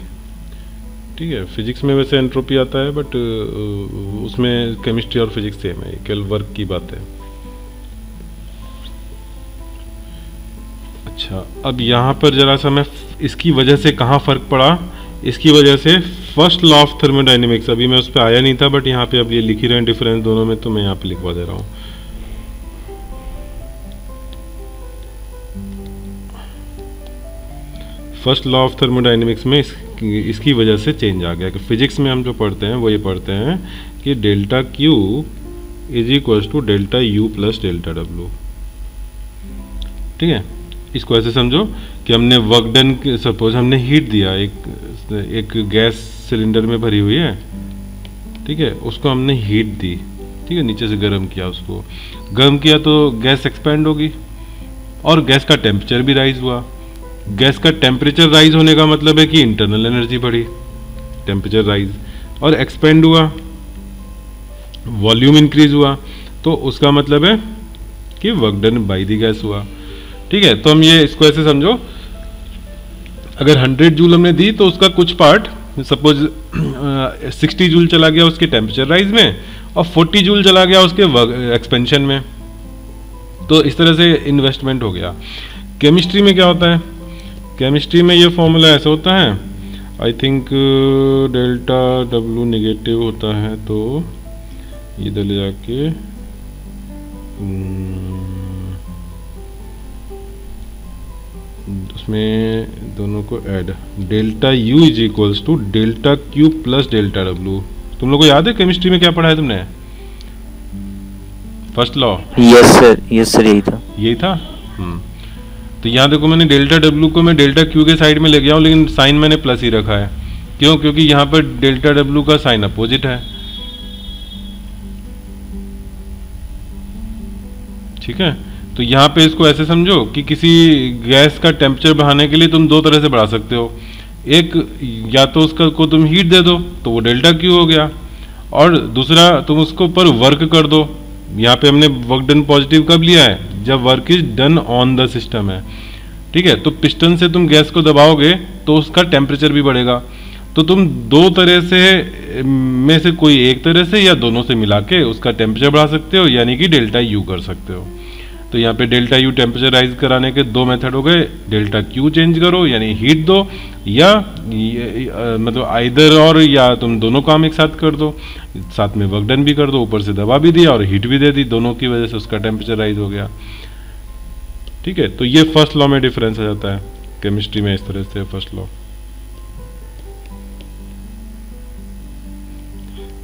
ठीक है, फिजिक्स में वैसे एंट्रोपी आता है बट उसमें केमिस्ट्री और फिजिक्स सेम है, केवल वर्क की बात है। अच्छा, अब यहाँ पर जरा सा मैं इसकी वजह से कहाँ फ़र्क पड़ा, इसकी वजह से फर्स्ट लॉ ऑफ थर्मोडाइनमिक्स, अभी मैं उस पर आया नहीं था बट यहाँ पे अब ये लिख ही रहे हैं डिफरेंस दोनों में, तो मैं यहाँ पे लिखवा दे रहा हूँ। फर्स्ट लॉ ऑफ थर्मोडाइनमिक्स में इसकी वजह से चेंज आ गया कि फिजिक्स में हम जो पढ़ते हैं वो ये पढ़ते हैं कि delta Q is equals to delta U plus delta W. ठीक है, इसको ऐसे समझो कि हमने वर्क डन, सपोज हमने हीट दिया, एक गैस सिलेंडर में भरी हुई है, ठीक है, उसको हमने हीट दी, ठीक है, नीचे से गर्म किया, उसको गर्म किया तो गैस एक्सपेंड होगी और गैस का टेम्परेचर भी राइज हुआ। गैस का टेम्परेचर राइज होने का मतलब है कि इंटरनल एनर्जी बढ़ी, टेम्परेचर राइज, और एक्सपेंड हुआ, वॉल्यूम इंक्रीज हुआ, तो उसका मतलब है कि work done by the gas हुआ। ठीक है, तो हम ये इसको ऐसे समझो, अगर 100 जूल हमने दी तो उसका कुछ पार्ट, सपोज 60 जूल चला गया उसके टेम्परेचर राइज में और 40 जूल चला गया उसके एक्सपेंशन में, तो इस तरह से इन्वेस्टमेंट हो गया। केमिस्ट्री में क्या होता है, केमिस्ट्री में ये फॉर्मूला ऐसा होता है, I think delta W negative होता है, तो इधर ले जाके उसमें दोनों को add, delta U is equals to delta Q plus delta W. तुम लोग को याद है केमिस्ट्री में क्या पढ़ा है तुमने, फर्स्ट लॉ?
यस सर यही था।
तो यहाँ देखो, मैंने डेल्टा डब्ल्यू को मैं डेल्टा क्यू के साइड में ले गया हूँ, लेकिन साइन मैंने प्लस ही रखा है। क्यों? क्योंकि यहाँ पर डेल्टा डब्ल्यू का साइन अपोजिट है। ठीक है, तो यहाँ पे इसको ऐसे समझो कि किसी गैस का टेम्परेचर बढ़ाने के लिए तुम दो तरह से बढ़ा सकते हो। एक, या तो उसका को तुम हीट दे दो तो वो डेल्टा क्यू हो गया, और दूसरा तुम उसको पर वर्क कर दो। यहाँ पे हमने वर्क डन पॉजिटिव कब लिया है, जब work is done on the system है। ठीक है, तो पिस्टन से तुम गैस को दबाओगे तो उसका टेम्परेचर भी बढ़ेगा। तो तुम दो तरह से में से कोई एक तरह से या दोनों से मिला के उसका टेम्परेचर बढ़ा सकते हो, यानी कि डेल्टा यू कर सकते हो। तो यहाँ पे डेल्टा यू टेम्परेचर राइज कराने के दो मेथड हो गए, डेल्टा क्यू चेंज करो यानी हीट दो, या मतलब आइदर और, या तुम दोनों काम एक साथ कर दो, साथ में वर्क डन भी कर दो, ऊपर से दबा भी दिया और हीट भी दे दी, दोनों की वजह से उसका टेम्परेचर राइज हो गया। ठीक है, तो ये फर्स्ट लॉ में डिफरेंस आ जाता है केमिस्ट्री में, इस तरह से first law.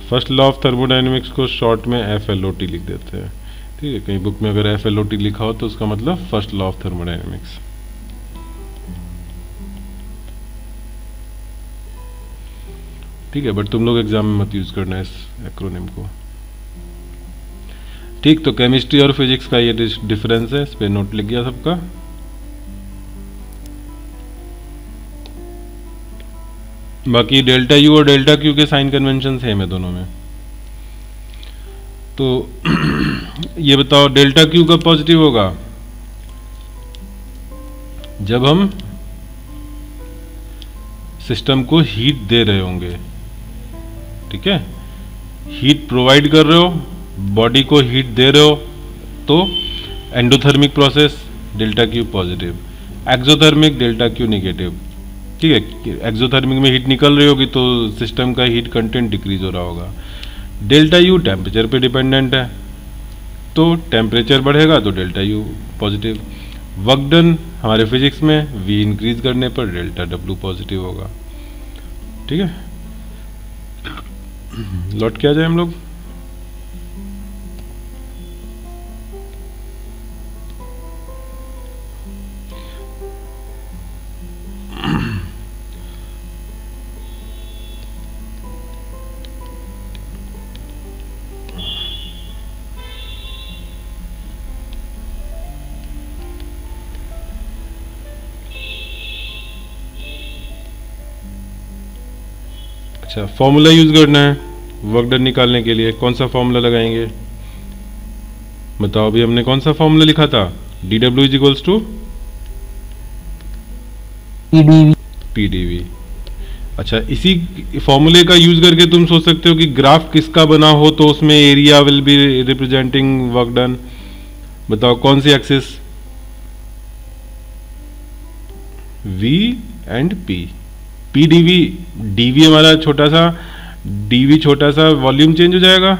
First law of thermodynamics को शॉर्ट में FLOT लिख देते हैं। ठीक है, कहीं बुक में अगर FLOT लिखा हो तो उसका मतलब फर्स्ट लॉ ऑफ थर्मोडायनेमिक्स। ठीक है, बट तुम लोग एग्जाम में मत यूज करना इस एक्रोनिम को। ठीक, तो केमिस्ट्री और फिजिक्स का ये डिफरेंस है, इस पे नोट लिख गया सबका। बाकी डेल्टा यू और डेल्टा क्यू के साइन कन्वेंशन सेम है दोनों में। तो ये बताओ, डेल्टा क्यू कब पॉजिटिव होगा, जब हम सिस्टम को हीट दे रहे होंगे। ठीक है, हीट प्रोवाइड कर रहे हो, बॉडी को हीट दे रहे हो, तो endothermic process delta Q positive, exothermic delta Q negative. ठीक है, एक्सोथर्मिक में हीट निकल रही होगी तो सिस्टम का हीट कंटेंट डिक्रीज हो रहा होगा। डेल्टा यू टेम्परेचर पे डिपेंडेंट है, तो टेम्परेचर बढ़ेगा तो delta you positive. Work done हमारे फिजिक्स में V इंक्रीज करने पर डेल्टा डब्ल्यू पॉजिटिव होगा। ठीक है, लौट के आ जाए हम लोग। अच्छा, फॉर्मूला यूज करना है वर्क डन निकालने के लिए। कौन सा फॉर्मूला लगाएंगे बताओ? अभी हमने कौन सा फॉर्मूला लिखा था, DW is equals to
PdV।
PdV। अच्छा, इसी फॉर्मूले का यूज करके तुम सोच सकते हो कि ग्राफ किसका बना हो तो उसमें area will be representing work done. बताओ कौन सी axis? V and P। P dV, dV हमारा छोटा सा, dV छोटा सा वॉल्यूम चेंज हो जाएगा,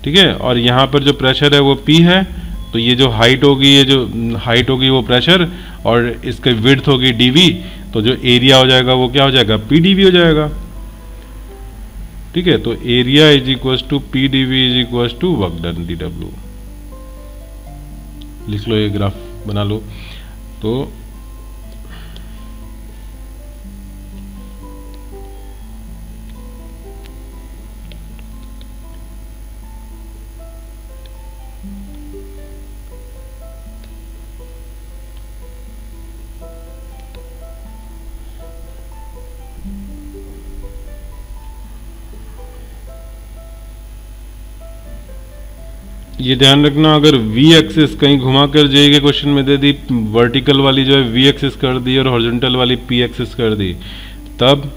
ठीक है। और यहाँ पर जो प्रेशर है वो P है, तो ये जो हाइट होगी, ये जो हाइट होगी वो प्रेशर, और इसकी विड्थ होगी dV, तो जो एरिया हो जाएगा वो क्या हो जाएगा? P dV हो जाएगा, ठीक है। तो area is equal to P dV is equal to work done dW। लिख लो, ये ग्राफ बना लो। तो ये ध्यान रखना, अगर V एक्सिस कहीं घुमा कर जे के क्वेश्चन में दे दी, वर्टिकल वाली जो है V एक्सिस कर दी और हॉरिजॉन्टल वाली P एक्सिस कर दी, तब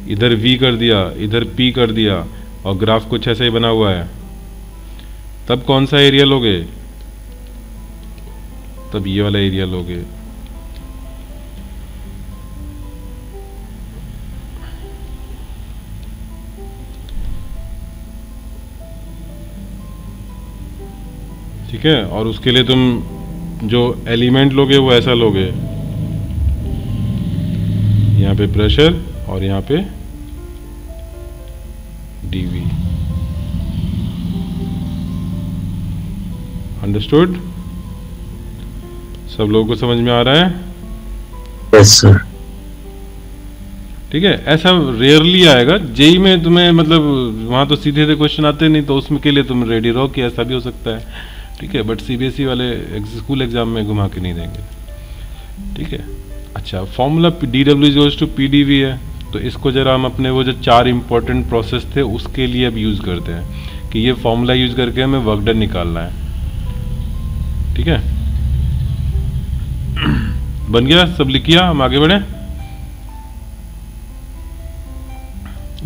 इधर V कर दिया, इधर P कर दिया, और ग्राफ कुछ ऐसा ही बना हुआ है, तब कौन सा एरिया लोगे? तब ये वाला एरिया लोगे। ठीक है। और उसके लिए तुम जो एलिमेंट लोगे वो ऐसा लोगे, यहाँ पे प्रेशर और यहाँ पे dV। अंडरस्टूड? सब लोगों को समझ में आ रहा है?
Yes sir.
ठीक है। ऐसा रेयरली आएगा जेई में तुम्हें, मतलब वहां तो सीधे से क्वेश्चन आते नहीं, तो उसमें के लिए तुम रेडी रहो कि ऐसा भी हो सकता है, ठीक है। बट सीबीएसई वाले स्कूल एग्जाम में घुमा के नहीं देंगे, ठीक है। अच्छा, formula dW is to PdV है, तो इसको जरा हम अपने वो जो 4 इंपॉर्टेंट प्रोसेस थे उसके लिए अब यूज करते हैं कि ये फॉर्मूला यूज करके हमें वर्क डन निकालना है, ठीक है। बन गया? सब लिख किया? हम आगे बढ़े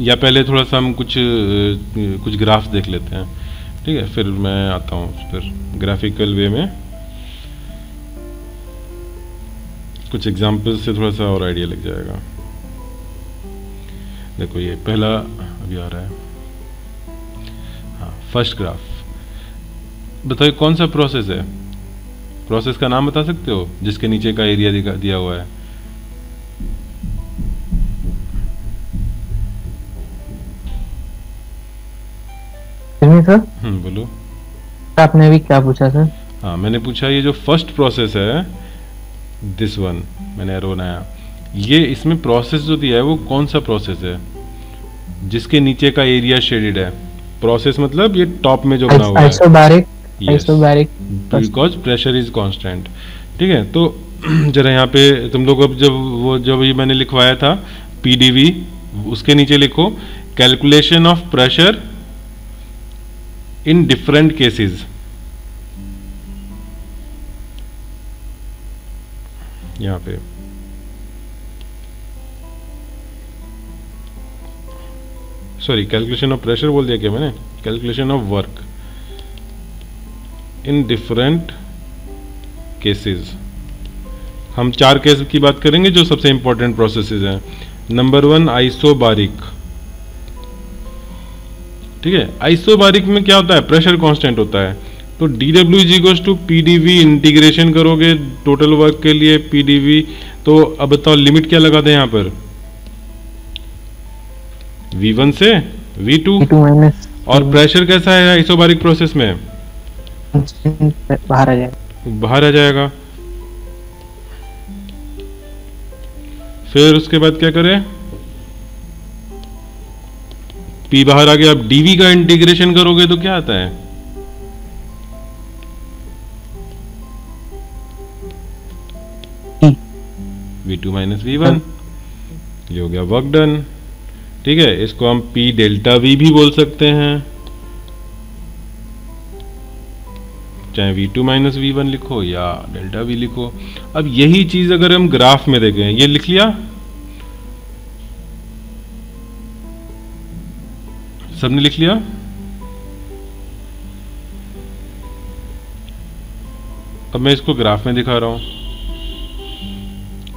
या पहले थोड़ा सा हम कुछ ग्राफ्स देख लेते हैं, ठीक है, फिर मैं आता हूँ फिर ग्राफिकल वे में कुछ एग्जांपल्स से थोड़ा सा और आइडिया लग जाएगा। देखो ये पहला अभी आ रहा है, हाँ, फर्स्ट ग्राफ। बताइए कौन सा प्रोसेस है? प्रोसेस का नाम बता सकते हो जिसके नीचे का एरिया दिया हुआ है?
सर
बोलो।
आपने अभी क्या पूछा सर?
हाँ, मैंने पूछा ये जो फर्स्ट प्रोसेस है, दिस वन, मैंने एरो बनाया, ये इसमें प्रोसेस जो दिया है वो कौन सा प्रोसेस है जिसके नीचे का एरिया शेडेड है? प्रोसेस मतलब ये टॉप में जो बना हुआ है,
isobaric. Isobaric
because pressure is constant, ठीक है। तो जरा यहाँ पे तुम लोग अब जब ये मैंने लिखवाया था PdV, उसके नीचे लिखो calculation of pressure in different cases. यहाँ पे सॉरी, कैलकुलेशन ऑफ प्रेशर बोल दिया क्या मैंने? Calculation of work in different cases. हम 4 केस की बात करेंगे जो सबसे इंपॉर्टेंट प्रोसेसेस हैं। नंबर 1 आइसोबारिक, ठीक है। आइसोबारिक में क्या होता है? प्रेशर कांस्टेंट होता है, तो dW is equal to PdV, integration करोगे टोटल वर्क के लिए PdV। तो अब बताओ लिमिट क्या लगा दें यहाँ पर? V1 से V2। और प्रेशर कैसा है आइसोबारिक प्रोसेस में?
बाहर आ जाएगा।
बाहर आ जाएगा। फिर उसके बाद क्या करें? P बाहर आ गया। अब dV का इंटीग्रेशन करोगे तो क्या आता है? V2 minus V1। ये हो गया वर्क डन, ठीक है। इसको हम P डेल्टा V भी बोल सकते हैं, चाहे V2 माइनस V1 लिखो या डेल्टा V लिखो। अब यही चीज अगर हम ग्राफ में देखें, ये लिख लिया, सबने लिख लिया? अब मैं इसको ग्राफ में दिखा रहा हूं।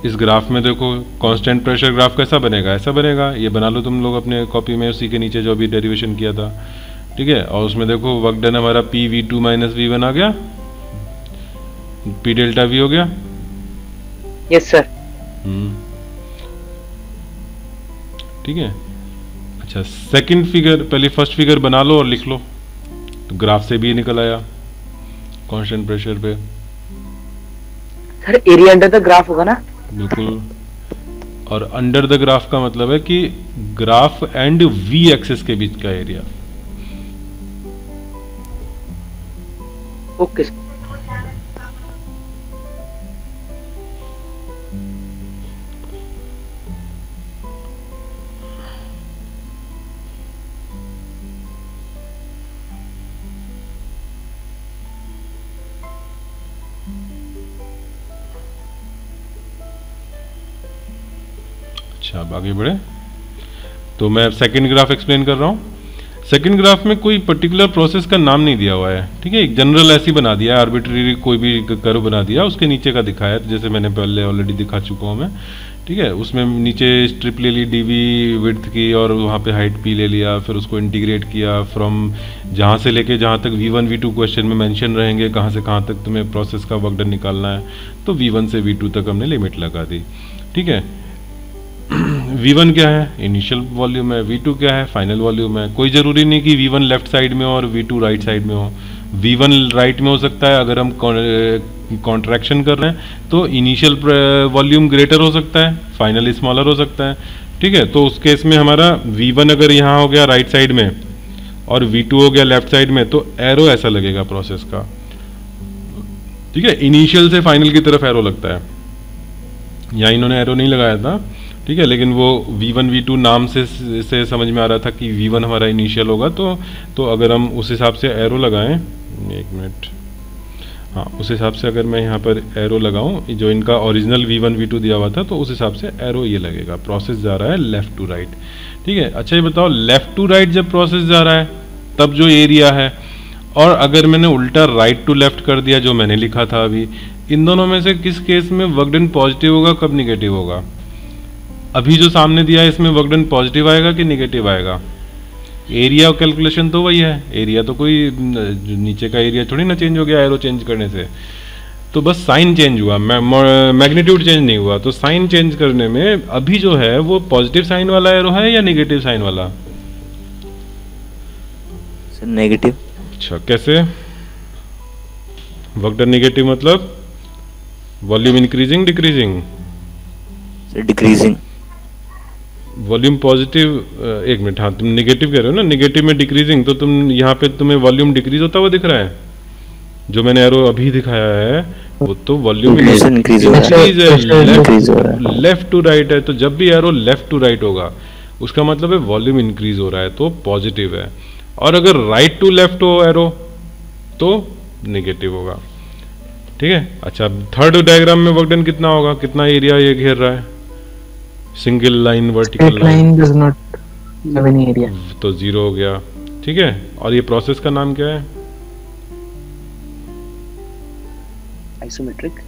इस ग्राफ में देखो कांस्टेंट प्रेशर ग्राफ कैसा बनेगा, ऐसा बनेगा। ये बना लो तुम लोग अपने कॉपी में, उसी के नीचे जो अभी डेरिवेशन किया था, ठीक है। और उसमें देखो वर्क डन हमारा P V two minus V one आ गया, पी डेल्टा वी हो गया।
Yes sir.
ठीक है। अच्छा, सेकंड फिगर, पहले फर्स्ट फिगर बना लो और लिख लो। तो ग्राफ से भी ये निकल आया कांस्टेंट प्रेशर पे।
Sir area under the graph होगा ना?
बिल्कुल। और अंडर द ग्राफ का मतलब है कि ग्राफ एंड वी एक्सिस के बीच का एरिया।
Okay sir.
अच्छा, अब आगे बढ़े तो मैं सेकंड ग्राफ एक्सप्लेन कर रहा हूँ। सेकंड ग्राफ में कोई पर्टिकुलर प्रोसेस का नाम नहीं दिया हुआ है, ठीक है। एक जनरल ऐसी बना दिया है, आर्बिट्री कोई भी कर्व बना दिया, उसके नीचे का दिखाया, जैसे मैंने पहले ऑलरेडी दिखा चुका हूँ मैं, ठीक है। उसमें नीचे स्ट्रिप ले ली डीवी विड्थ की और वहाँ पे हाइट पी ले लिया, फिर उसको इंटीग्रेट किया फ्रॉम जहाँ से लेके जहाँ तक V1 V2 क्वेश्चन में मेंशन रहेंगे, कहाँ से कहाँ तक तुम्हें प्रोसेस का वर्क डन निकालना है, तो V1 से V2 तक हमने लिमिट लगा दी, ठीक है। V1 क्या है? इनिशियल वॉल्यूम है। V2 क्या है? फाइनल वॉल्यूम है। कोई ज़रूरी नहीं कि V1 लेफ्ट साइड में और V2 राइट साइड में हो। V1 राइट में हो सकता है, अगर हम कॉन्ट्रैक्शन कर रहे हैं तो इनिशियल वॉल्यूम ग्रेटर हो सकता है, फाइनल स्मॉलर हो सकता है, ठीक है। तो उस केस में हमारा V1 अगर यहाँ हो गया राइट साइड में और V2 हो गया लेफ्ट साइड में, तो एरो ऐसा लगेगा प्रोसेस का, ठीक है। इनिशियल से फाइनल की तरफ एरो लगता है। यहाँ इन्होंने एरो नहीं लगाया था, ठीक है, लेकिन वो V1 V2 नाम से समझ में आ रहा था कि V1 हमारा इनिशियल होगा, तो अगर हम उस हिसाब से एरो लगाएं, एक मिनट, हाँ, उस हिसाब से अगर मैं यहाँ पर एरो लगाऊं, जो इनका ओरिजिनल V1 V2 दिया हुआ था, तो उस हिसाब से एरो ये लगेगा। प्रोसेस जा रहा है लेफ्ट टू राइट, ठीक है। अच्छा, ये बताओ, लेफ्ट टू राइट जब प्रोसेस जा रहा है तब जो एरिया है, और अगर मैंने उल्टा राइट टू लेफ्ट कर दिया जो मैंने लिखा था अभी, इन दोनों में से किस केस में वर्क डन पॉजिटिव होगा, कब निगेटिव होगा? अभी जो सामने दिया है इसमें वर्क डन पॉजिटिव आएगा कि निगेटिव आएगा? एरिया कैलकुलेशन तो वही है, एरिया तो कोई नीचे का एरिया थोड़ी ना चेंज हो गया एरो चेंज करने से, तो बस साइन चेंज हुआ, मैग्नीट्यूड चेंज नहीं हुआ। तो साइन चेंज करने में अभी जो है वो पॉजिटिव साइन वाला एरो है या निगेटिव साइन वाला?
Sir negative.
अच्छा, कैसे? वर्क डन नेगेटिव मतलब volume increasing decreasing?
Sir decreasing.
Volume positive, एक मिनट, हाँ, तुम निगेटिव कह रहे हो ना, निगेटिव में डिक्रीजिंग, तो तुम यहाँ पे तुम्हें वॉल्यूम डिक्रीज होता हुआ दिख रहा है? जो मैंने एरो अभी दिखाया है वो तो वॉल्यूम
इंक्रीज हो रहा है,
लेफ्ट टू राइट है। तो जब भी एरो लेफ्ट टू राइट होगा उसका मतलब है वॉल्यूम इंक्रीज हो रहा है, तो पॉजिटिव है। और अगर राइट टू लेफ्ट हो एरो तो नेगेटिव होगा, ठीक है। अच्छा, थर्ड डायग्राम में वर्क डन कितना होगा, कितना एरिया ये घेर रहा है? Single line vertical line
does not have any area,
तो 0 हो गया, ठीक है। और ये प्रोसेस का नाम क्या है?
Isometric,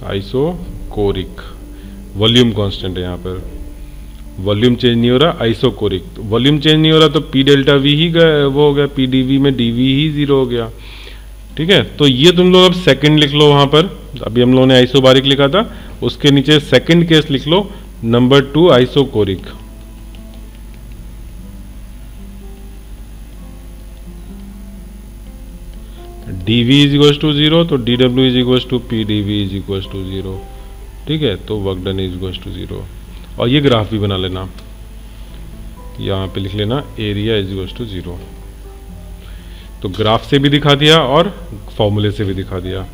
isochoric. वॉल्यूम कांस्टेंट है यहाँ पर, वॉल्यूम चेंज नहीं हो रहा, आइसोकोरिक। वॉल्यूम चेंज नहीं हो रहा तो पी डेल्टा वी ही वो हो गया, पी डी वी में डी वी ही 0 हो गया, ठीक है। तो ये तुम लोग अब सेकंड लिख लो वहां पर, अभी हम लोगों ने आइसोबारिक लिखा था, उसके नीचे सेकंड केस लिख लो, number 2 isochoric. dv is equal to 0, तो dw is equal to P dv is equal to 0, ठीक है। तो work done is equal to 0। और ये ग्राफ भी बना लेना, यहाँ पे लिख लेना एरिया इज इक्वल टू 0। तो ग्राफ से भी दिखा दिया और फॉर्मूले से भी दिखा दिया।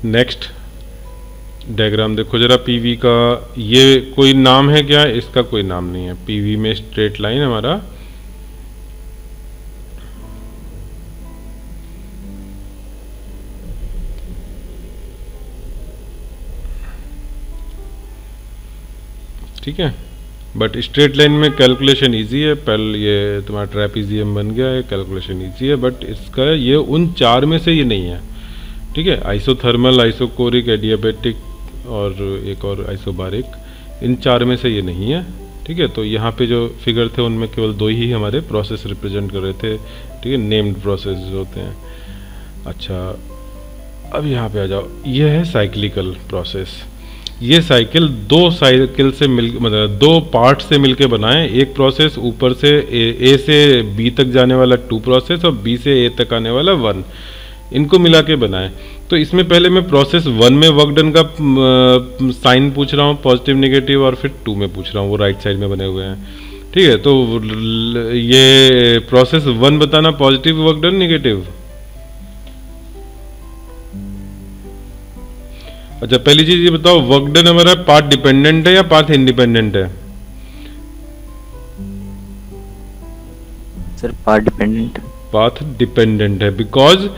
नेक्स्ट डायग्राम देखो जरा, पीवी का ये कोई नाम है क्या? इसका कोई नाम नहीं है। पीवी में स्ट्रेट लाइन हमारा ठीक है। बट स्ट्रेट लाइन में कैलकुलेशन इजी है, पहले ये तुम्हारा ट्रेपीजियम बन गया है, कैलकुलेशन इजी है, बट इसका ये उन 4 में से ये नहीं है, ठीक है। आइसोथर्मल, आइसोकोरिक, एडियाबेटिक और एक और आइसोबारिक, इन 4 में से ये नहीं है, ठीक है। तो यहाँ पे जो फिगर थे उनमें केवल 2 ही हमारे प्रोसेस रिप्रेजेंट कर रहे थे, ठीक है, नेम्ड प्रोसेस होते हैं। अच्छा, अब यहाँ पे आ जाओ, ये है साइक्लिकल प्रोसेस। ये साइकिल 2 साइकिल से मतलब 2 पार्ट से मिलके बना है। एक प्रोसेस ऊपर से ए से बी तक जाने वाला 2 प्रोसेस और बी से ए तक आने वाला 1, इनको मिला के बना है। तो इसमें पहले मैं प्रोसेस 1 में वर्क डन का साइन पूछ रहा हूँ, पॉजिटिव नेगेटिव, और फिर 2 में पूछ रहा हूँ, वो राइट साइड में बने हुए हैं, ठीक है। तो ये प्रोसेस 1 बताना पॉजिटिव वर्क डन, नेगेटिव। अच्छा, पहली चीज ये बताओ, वर्क डन हमारा पाथ डिपेंडेंट है या पाथ इंडिपेंडेंट है?
Sir path dependent.
Path dependent है, because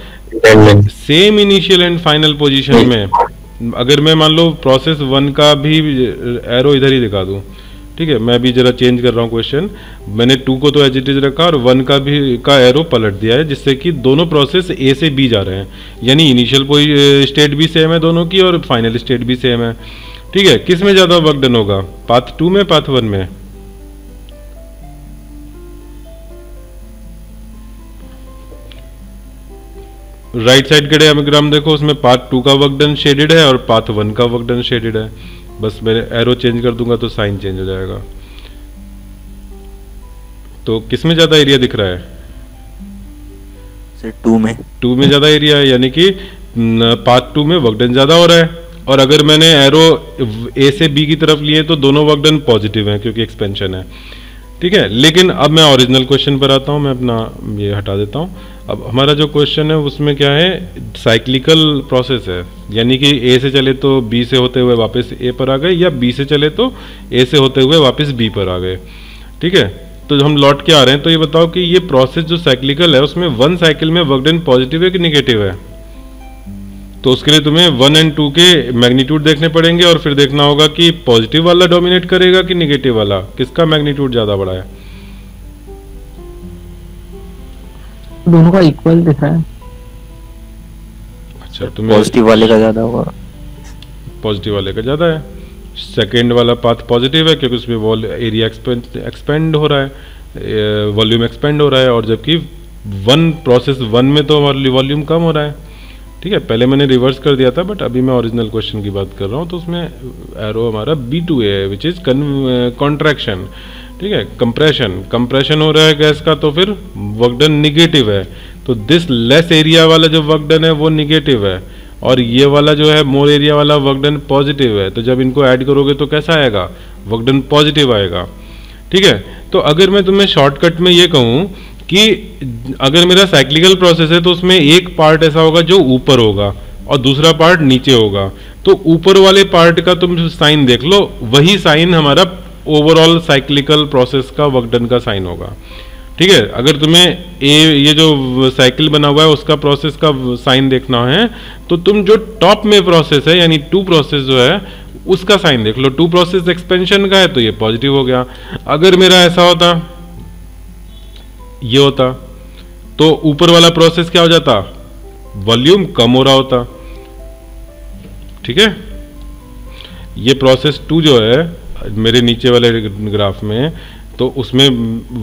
same initial and final position में अगर मैं मान लो प्रोसेस 1 का भी एरो इधर ही दिखा दूं, ठीक है, मैं भी जरा चेंज कर रहा हूँ क्वेश्चन, मैंने 2 को तो एज इट इज रखा और 1 का भी का एरो पलट दिया है, जिससे कि दोनों प्रोसेस ए से बी जा रहे हैं, यानी इनिशियल स्टेट भी सेम है दोनों की और फाइनल स्टेट भी सेम है, ठीक है। किस में ज्यादा वर्क डन होगा, पाथ 2 में, पाथ 1 में? राइट साइड के डायग्राम देखो, उसमें पाथ 2 का वर्क डन शेडेड है और पाथ 1 का वर्क डन शेडेड है। बस मैं एरो चेंज कर दूंगा तो साइन चेंज हो जाएगा। तो किस में ज्यादा एरिया दिख रहा है?
सर 2 में।
2 में ज्यादा एरिया है, यानी कि पाथ 2 में वर्क डन ज्यादा हो रहा है। और अगर मैंने एरो ए से बी की तरफ लिए तो दोनों वर्क डन पॉजिटिव है क्योंकि एक्सपेंशन है, ठीक है। लेकिन अब मैं ओरिजिनल क्वेश्चन पर आता हूं, मैं अपना ये हटा देता हूं। अब हमारा जो क्वेश्चन है उसमें क्या है, साइक्लिकल प्रोसेस है, यानी कि ए से चले तो बी से होते हुए वापस ए पर आ गए, या बी से चले तो ए से होते हुए वापस बी पर आ गए, ठीक है। तो हम लौट के आ रहे हैं, तो ये बताओ कि ये प्रोसेस जो साइक्लिकल है उसमें 1 साइकिल में वर्क डन पॉजिटिव है कि निगेटिव है? तो उसके लिए तुम्हें 1 और 2 के मैग्नीट्यूड देखने पड़ेंगे और फिर देखना होगा कि पॉजिटिव वाला डोमिनेट करेगा कि निगेटिव वाला, किसका मैग्नीट्यूड ज्यादा बड़ा है।
दोनों का इक्वल दिख रहा है।
अच्छा, तुम्हें
पॉजिटिव वाले का ज्यादा होगा।
पॉजिटिव वाले का ज्यादा है। सेकेंड वाला पाथ पॉजिटिव है क्योंकि उसमें एरिया एक्सपेंड हो रहा है, वॉल्यूम एक्सपेंड हो रहा है, और जबकि प्रोसेस 1 में तो वॉल्यूम कम हो रहा है, ठीक है। पहले मैंने रिवर्स कर दिया था, बट अभी मैं ओरिजिनल क्वेश्चन की बात कर रहा हूँ। तो उसमें एरो हमारा B2A है, विच इज कॉन्ट्रैक्शन, ठीक है, कंप्रेशन हो रहा है गैस का, तो फिर वर्क डन निगेटिव है। तो दिस लेस एरिया वाला जो वर्क डन है वो निगेटिव है, और ये वाला जो है मोर एरिया वाला वर्क डन पॉजिटिव है। तो जब इनको ऐड करोगे तो कैसा आएगा, वर्क डन पॉजिटिव आएगा, ठीक है। तो अगर मैं तुम्हें शॉर्टकट में ये कहूँ कि अगर मेरा साइक्लिकल प्रोसेस है तो उसमें एक पार्ट ऐसा होगा जो ऊपर होगा और दूसरा पार्ट नीचे होगा, तो ऊपर वाले पार्ट का तुम साइन देख लो, वही साइन हमारा ओवरऑल साइक्लिकल प्रोसेस का वर्क डन का साइन होगा, ठीक है। अगर तुम्हें ये जो साइकिल बना हुआ है उसका प्रोसेस का साइन देखना है तो तुम जो टॉप में प्रोसेस है यानी 2 प्रोसेस जो है उसका साइन देख लो। 2 प्रोसेस एक्सपेंशन का है तो ये पॉजिटिव हो गया। अगर मेरा ऐसा होता, ये होता, तो ऊपर वाला प्रोसेस क्या हो जाता, वॉल्यूम कम हो रहा होता, ठीक है। ये प्रोसेस 2 जो है मेरे नीचे वाले ग्राफ में, तो उसमें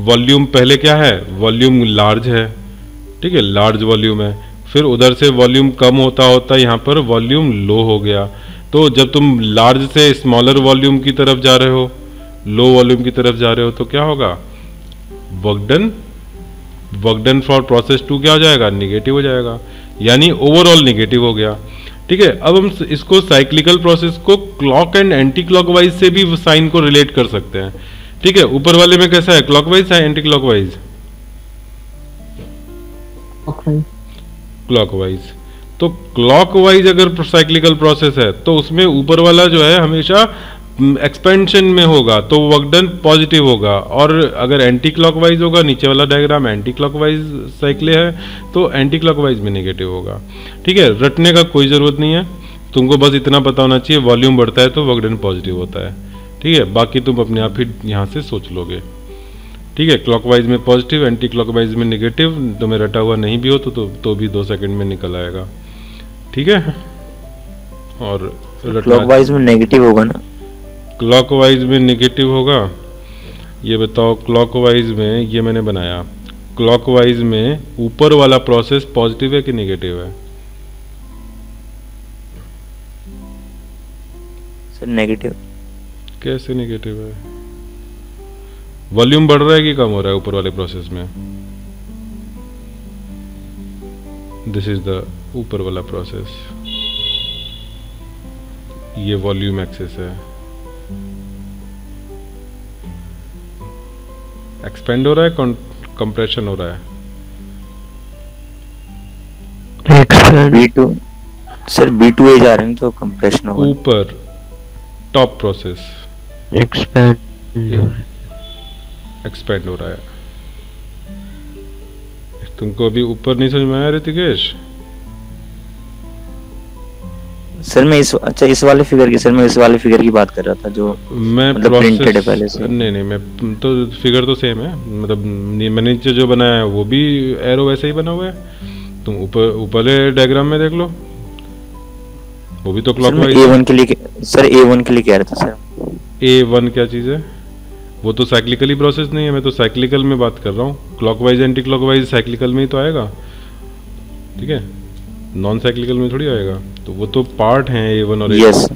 वॉल्यूम पहले क्या है, वॉल्यूम लार्ज है, ठीक है, लार्ज वॉल्यूम है। फिर उधर से वॉल्यूम कम होता होता यहाँ पर वॉल्यूम लो हो गया। तो जब तुम लार्ज से स्मॉलर वॉल्यूम की तरफ जा रहे हो, लो वॉल्यूम की तरफ जा रहे हो, तो क्या होगा, वर्क डन फॉर प्रोसेस 2 क्या हो जाएगा, निगेटिव हो जाएगा, यानी ओवरऑल निगेटिव हो गया, ठीक है। अब हम इसको साइक्लिकल प्रोसेस को क्लॉक एंड एंटी क्लॉकवाइज से भी साइन को रिलेट कर सकते हैं, ठीक है। ऊपर वाले में कैसा है, क्लॉकवाइज है एंटी क्लॉकवाइज? क्लॉकवाइज। तो क्लॉकवाइज अगर साइक्लिकल प्रोसेस है तो उसमें ऊपर वाला जो है हमेशा एक्सपेंशन में होगा, तो वर्क डन पॉजिटिव होगा, और अगर एंटी क्लॉकवाइज होगा, नीचे वाला डायग्राम एंटी क्लॉकवाइज साइकिल है तो एंटी क्लॉकवाइज में नेगेटिव होगा, ठीक है। रटने का कोई जरूरत नहीं है, तुमको बस इतना पता होना चाहिए, वॉल्यूम बढ़ता है तो वर्क डन पॉजिटिव होता है, ठीक है, बाकी तुम अपने आप ही यहाँ से सोच लोगे। ठीक है, क्लॉकवाइज में पॉजिटिव, एंटी क्लॉकवाइज में नेगेटिव, तुम्हें रटा हुआ नहीं भी हो तो भी 2 सेकंड में निकल आएगा। ठीक है, और
क्लॉकवाइज में नेगेटिव होगा ना?
क्लॉकवाइज में नेगेटिव होगा, ये बताओ। क्लॉकवाइज में ये मैंने बनाया, क्लॉकवाइज में ऊपर वाला प्रोसेस पॉजिटिव है कि नेगेटिव है?
Sir negative.
कैसे नेगेटिव है? वॉल्यूम बढ़ रहा है कि कम हो रहा है ऊपर वाले प्रोसेस में? दिस इज द ऊपर वाला प्रोसेस, ये वॉल्यूम एक्सेस है। एक्सपेंड हो रहा है, कंप्रेशन हो रहा है?
B2 सर, B2A जा रहे हैं तो कंप्रेशन होगा।
ऊपर टॉप प्रोसेस
एक्सपेंड
एक्सपेंड हो रहा है। तुमको अभी ऊपर नहीं समझ में आया ऋतिकेश?
सर मैं इस वाले फिगर की, सर मैं इस वाले फिगर की बात कर रहा था जो
मैं
मतलब प्रिंटेड है पहले से।
नहीं, मैं तो फिगर तो सेम है, मतलब मैंने नीचे जो बनाया है वो भी एरो वैसे ही बना हुआ है। तुम ऊपर डायग्राम में देख लो, वो भी तो क्लॉकवाइज।
A1 के लिए सर, A1 के लिए कह रहा था सर।
A1 क्या चीज़ है? वो तो साइक्लिकली प्रोसेस नहीं है, मैं तो साइक्लिकल में बात कर रहा हूँ। क्लॉकवाइज एंटी क्लॉकवाइज साइक्लिकल में ही तो आएगा, ठीक है, नॉन साइक्लिकल में थोड़ी आएगा। तो वो तो पार्ट हैं A1 और
यस।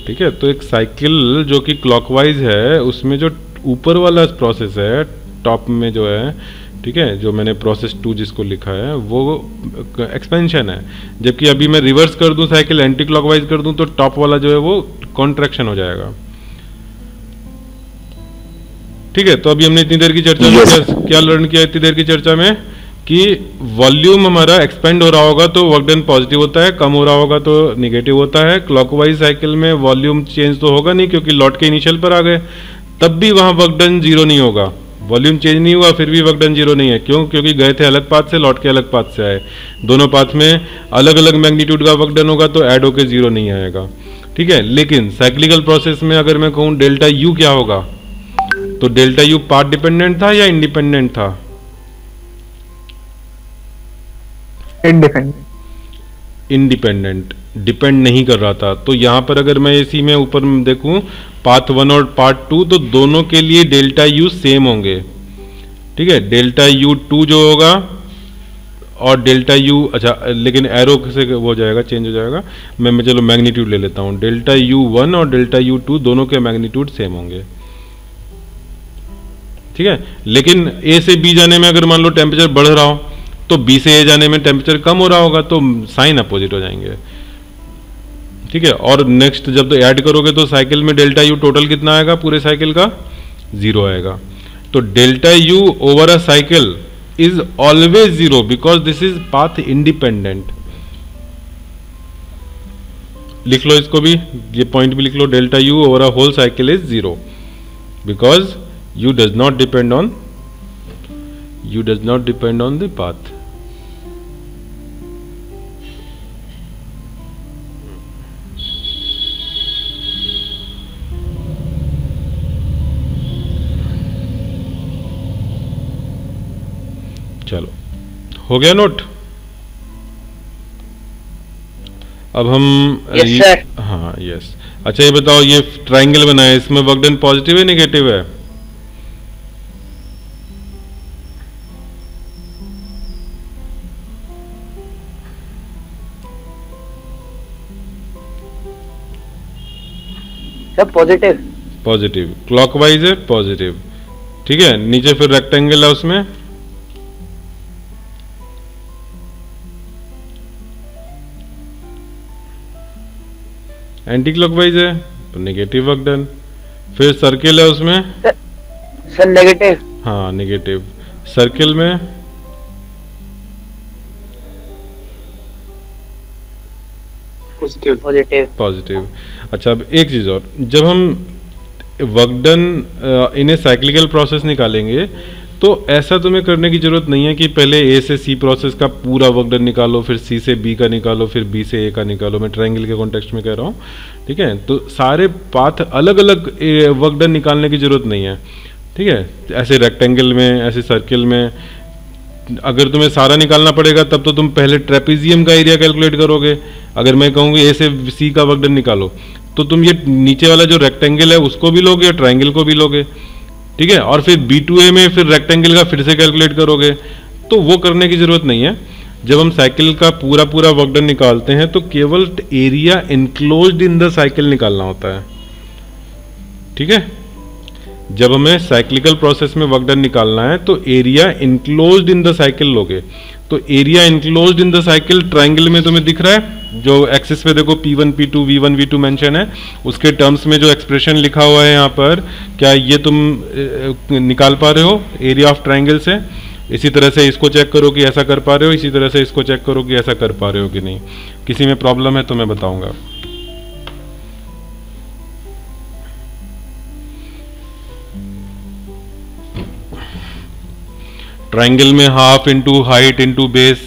ठीक है, तो एक साइकिल जो कि क्लॉकवाइज है उसमें जो ऊपर वाला प्रोसेस है टॉप में जो है, ठीक है, जो मैंने प्रोसेस 2 जिसको लिखा है वो एक्सपेंशन है। जबकि अभी मैं रिवर्स कर दूं, साइकिल एंटी क्लॉकवाइज कर दूं, तो टॉप वाला जो है वो कॉन्ट्रैक्शन हो जाएगा। ठीक है, तो अभी हमने इतनी देर की चर्चा में क्या लर्न किया? इतनी देर की चर्चा में कि वॉल्यूम हमारा एक्सपेंड हो रहा होगा तो वर्क डन पॉजिटिव होता है, कम हो रहा होगा तो निगेटिव होता है। क्लॉकवाइज साइकिल में वॉल्यूम चेंज तो होगा नहीं क्योंकि लौट के इनिशियल पर आ गए, तब भी वहां वर्क डन 0 नहीं होगा। वॉल्यूम चेंज नहीं हुआ फिर भी वर्क डन 0 नहीं है। क्यों? क्योंकि गए थे अलग पाथ से, लौट के अलग पाथ से आए। दोनों पाथ में अलग अलग मैग्नीट्यूड का वर्क डन होगा तो ऐड होके 0 नहीं आएगा। ठीक है, लेकिन साइक्लिकल प्रोसेस में अगर मैं कहूं डेल्टा यू क्या होगा, तो डेल्टा यू पाथ डिपेंडेंट था या इंडिपेंडेंट था? इंडिपेंडेंट, डिपेंड नहीं कर रहा था। तो यहां पर अगर मैं इसी में ऊपर देखूं पाथ 1 और पाथ 2, तो दोनों के लिए डेल्टा यू सेम होंगे। ठीक है, डेल्टा यू 2 जो होगा और डेल्टा यू, अच्छा लेकिन एरो से वो हो जाएगा, चेंज हो जाएगा। मैं चलो मैग्नीट्यूड ले लेता हूं। डेल्टा यू 1 और डेल्टा यू 2 दोनों के मैग्नीट्यूड सेम होंगे। ठीक है, लेकिन ए से बी जाने में अगर मान लो टेम्परेचर बढ़ रहा हो तो बी से ए जाने में टेम्परेचर कम हो रहा होगा, तो साइन अपोजिट हो जाएंगे। ठीक है, और नेक्स्ट जब तो ऐड करोगे तो साइकिल में डेल्टा यू टोटल कितना आएगा? पूरे साइकिल का 0 आएगा। तो delta U over a cycle is always 0 because this is path independent. लिख लो इसको भी, ये पॉइंट भी लिख लो। Delta U over a whole cycle is 0 because u does not depend on the path. चलो, हो गया नोट? अब हम
yes, sir.
हाँ यस। अच्छा ये बताओ, ये ट्राइंगल बना है, इसमें वर्क डन पॉजिटिव है नेगेटिव है?
सब पॉजिटिव।
पॉजिटिव, क्लॉकवाइज है पॉजिटिव। ठीक है, नीचे फिर रेक्टेंगल है उसमें एंटी क्लॉकवाइज है तो नेगेटिव वर्क डन। फिर सर्किल है उसमें
सर नेगेटिव।
हाँ नेगेटिव। सर्किल में
पॉजिटिव।
पॉजिटिव। अच्छा अब एक चीज और, जब हम work done in A cyclical process निकालेंगे तो तो ऐसा तुम्हें करने की जरूरत नहीं है कि पहले ए से सी प्रोसेस का पूरा वर्क डन निकालो, फिर सी से बी का निकालो, फिर बी से ए का निकालो। मैं ट्रायंगल के कॉन्टेक्स्ट में कह रहा हूँ, ठीक है। तो सारे पाथ अलग अलग वर्क डन निकालने की जरूरत नहीं है, ठीक है। ऐसे रेक्टेंगल में, ऐसे सर्किल में अगर तुम्हें सारा निकालना पड़ेगा तब तो तुम पहले ट्रेपेजियम का एरिया कैलकुलेट करोगे। अगर मैं कहूँगी ए से सी का वर्क डन निकालो, तो तुम ये नीचे वाला जो रेक्टेंगल है उसको भी लोगे, ट्रायंगल को भी लोगे, ठीक है। और फिर B2A में फिर रेक्टेंगल का फिर से कैलकुलेट करोगे। तो वो करने की जरूरत नहीं है। जब हम साइकिल का पूरा पूरा वर्क डन निकालते हैं तो केवल area enclosed in the cycle निकालना होता है, ठीक है। जब हमें साइक्लिकल प्रोसेस में वर्क डन निकालना है तो area enclosed in the cycle लोगे। तो area enclosed in the cycle triangle में तुम्हें दिख रहा है, जो एक्सिस पे देखो P1 P2 V1 V2 mention है, उसके टर्म्स में जो एक्सप्रेशन लिखा हुआ है यहाँ पर, क्या ये तुम निकाल पा रहे हो एरिया ऑफ ट्रायंगल से? इसी तरह से इसको चेक करो कि ऐसा कर पा रहे हो, इसी तरह से इसको चेक करो कि ऐसा कर पा रहे हो कि नहीं। किसी में प्रॉब्लम है तो मैं बताऊंगा। ट्रायंगल में half into height into base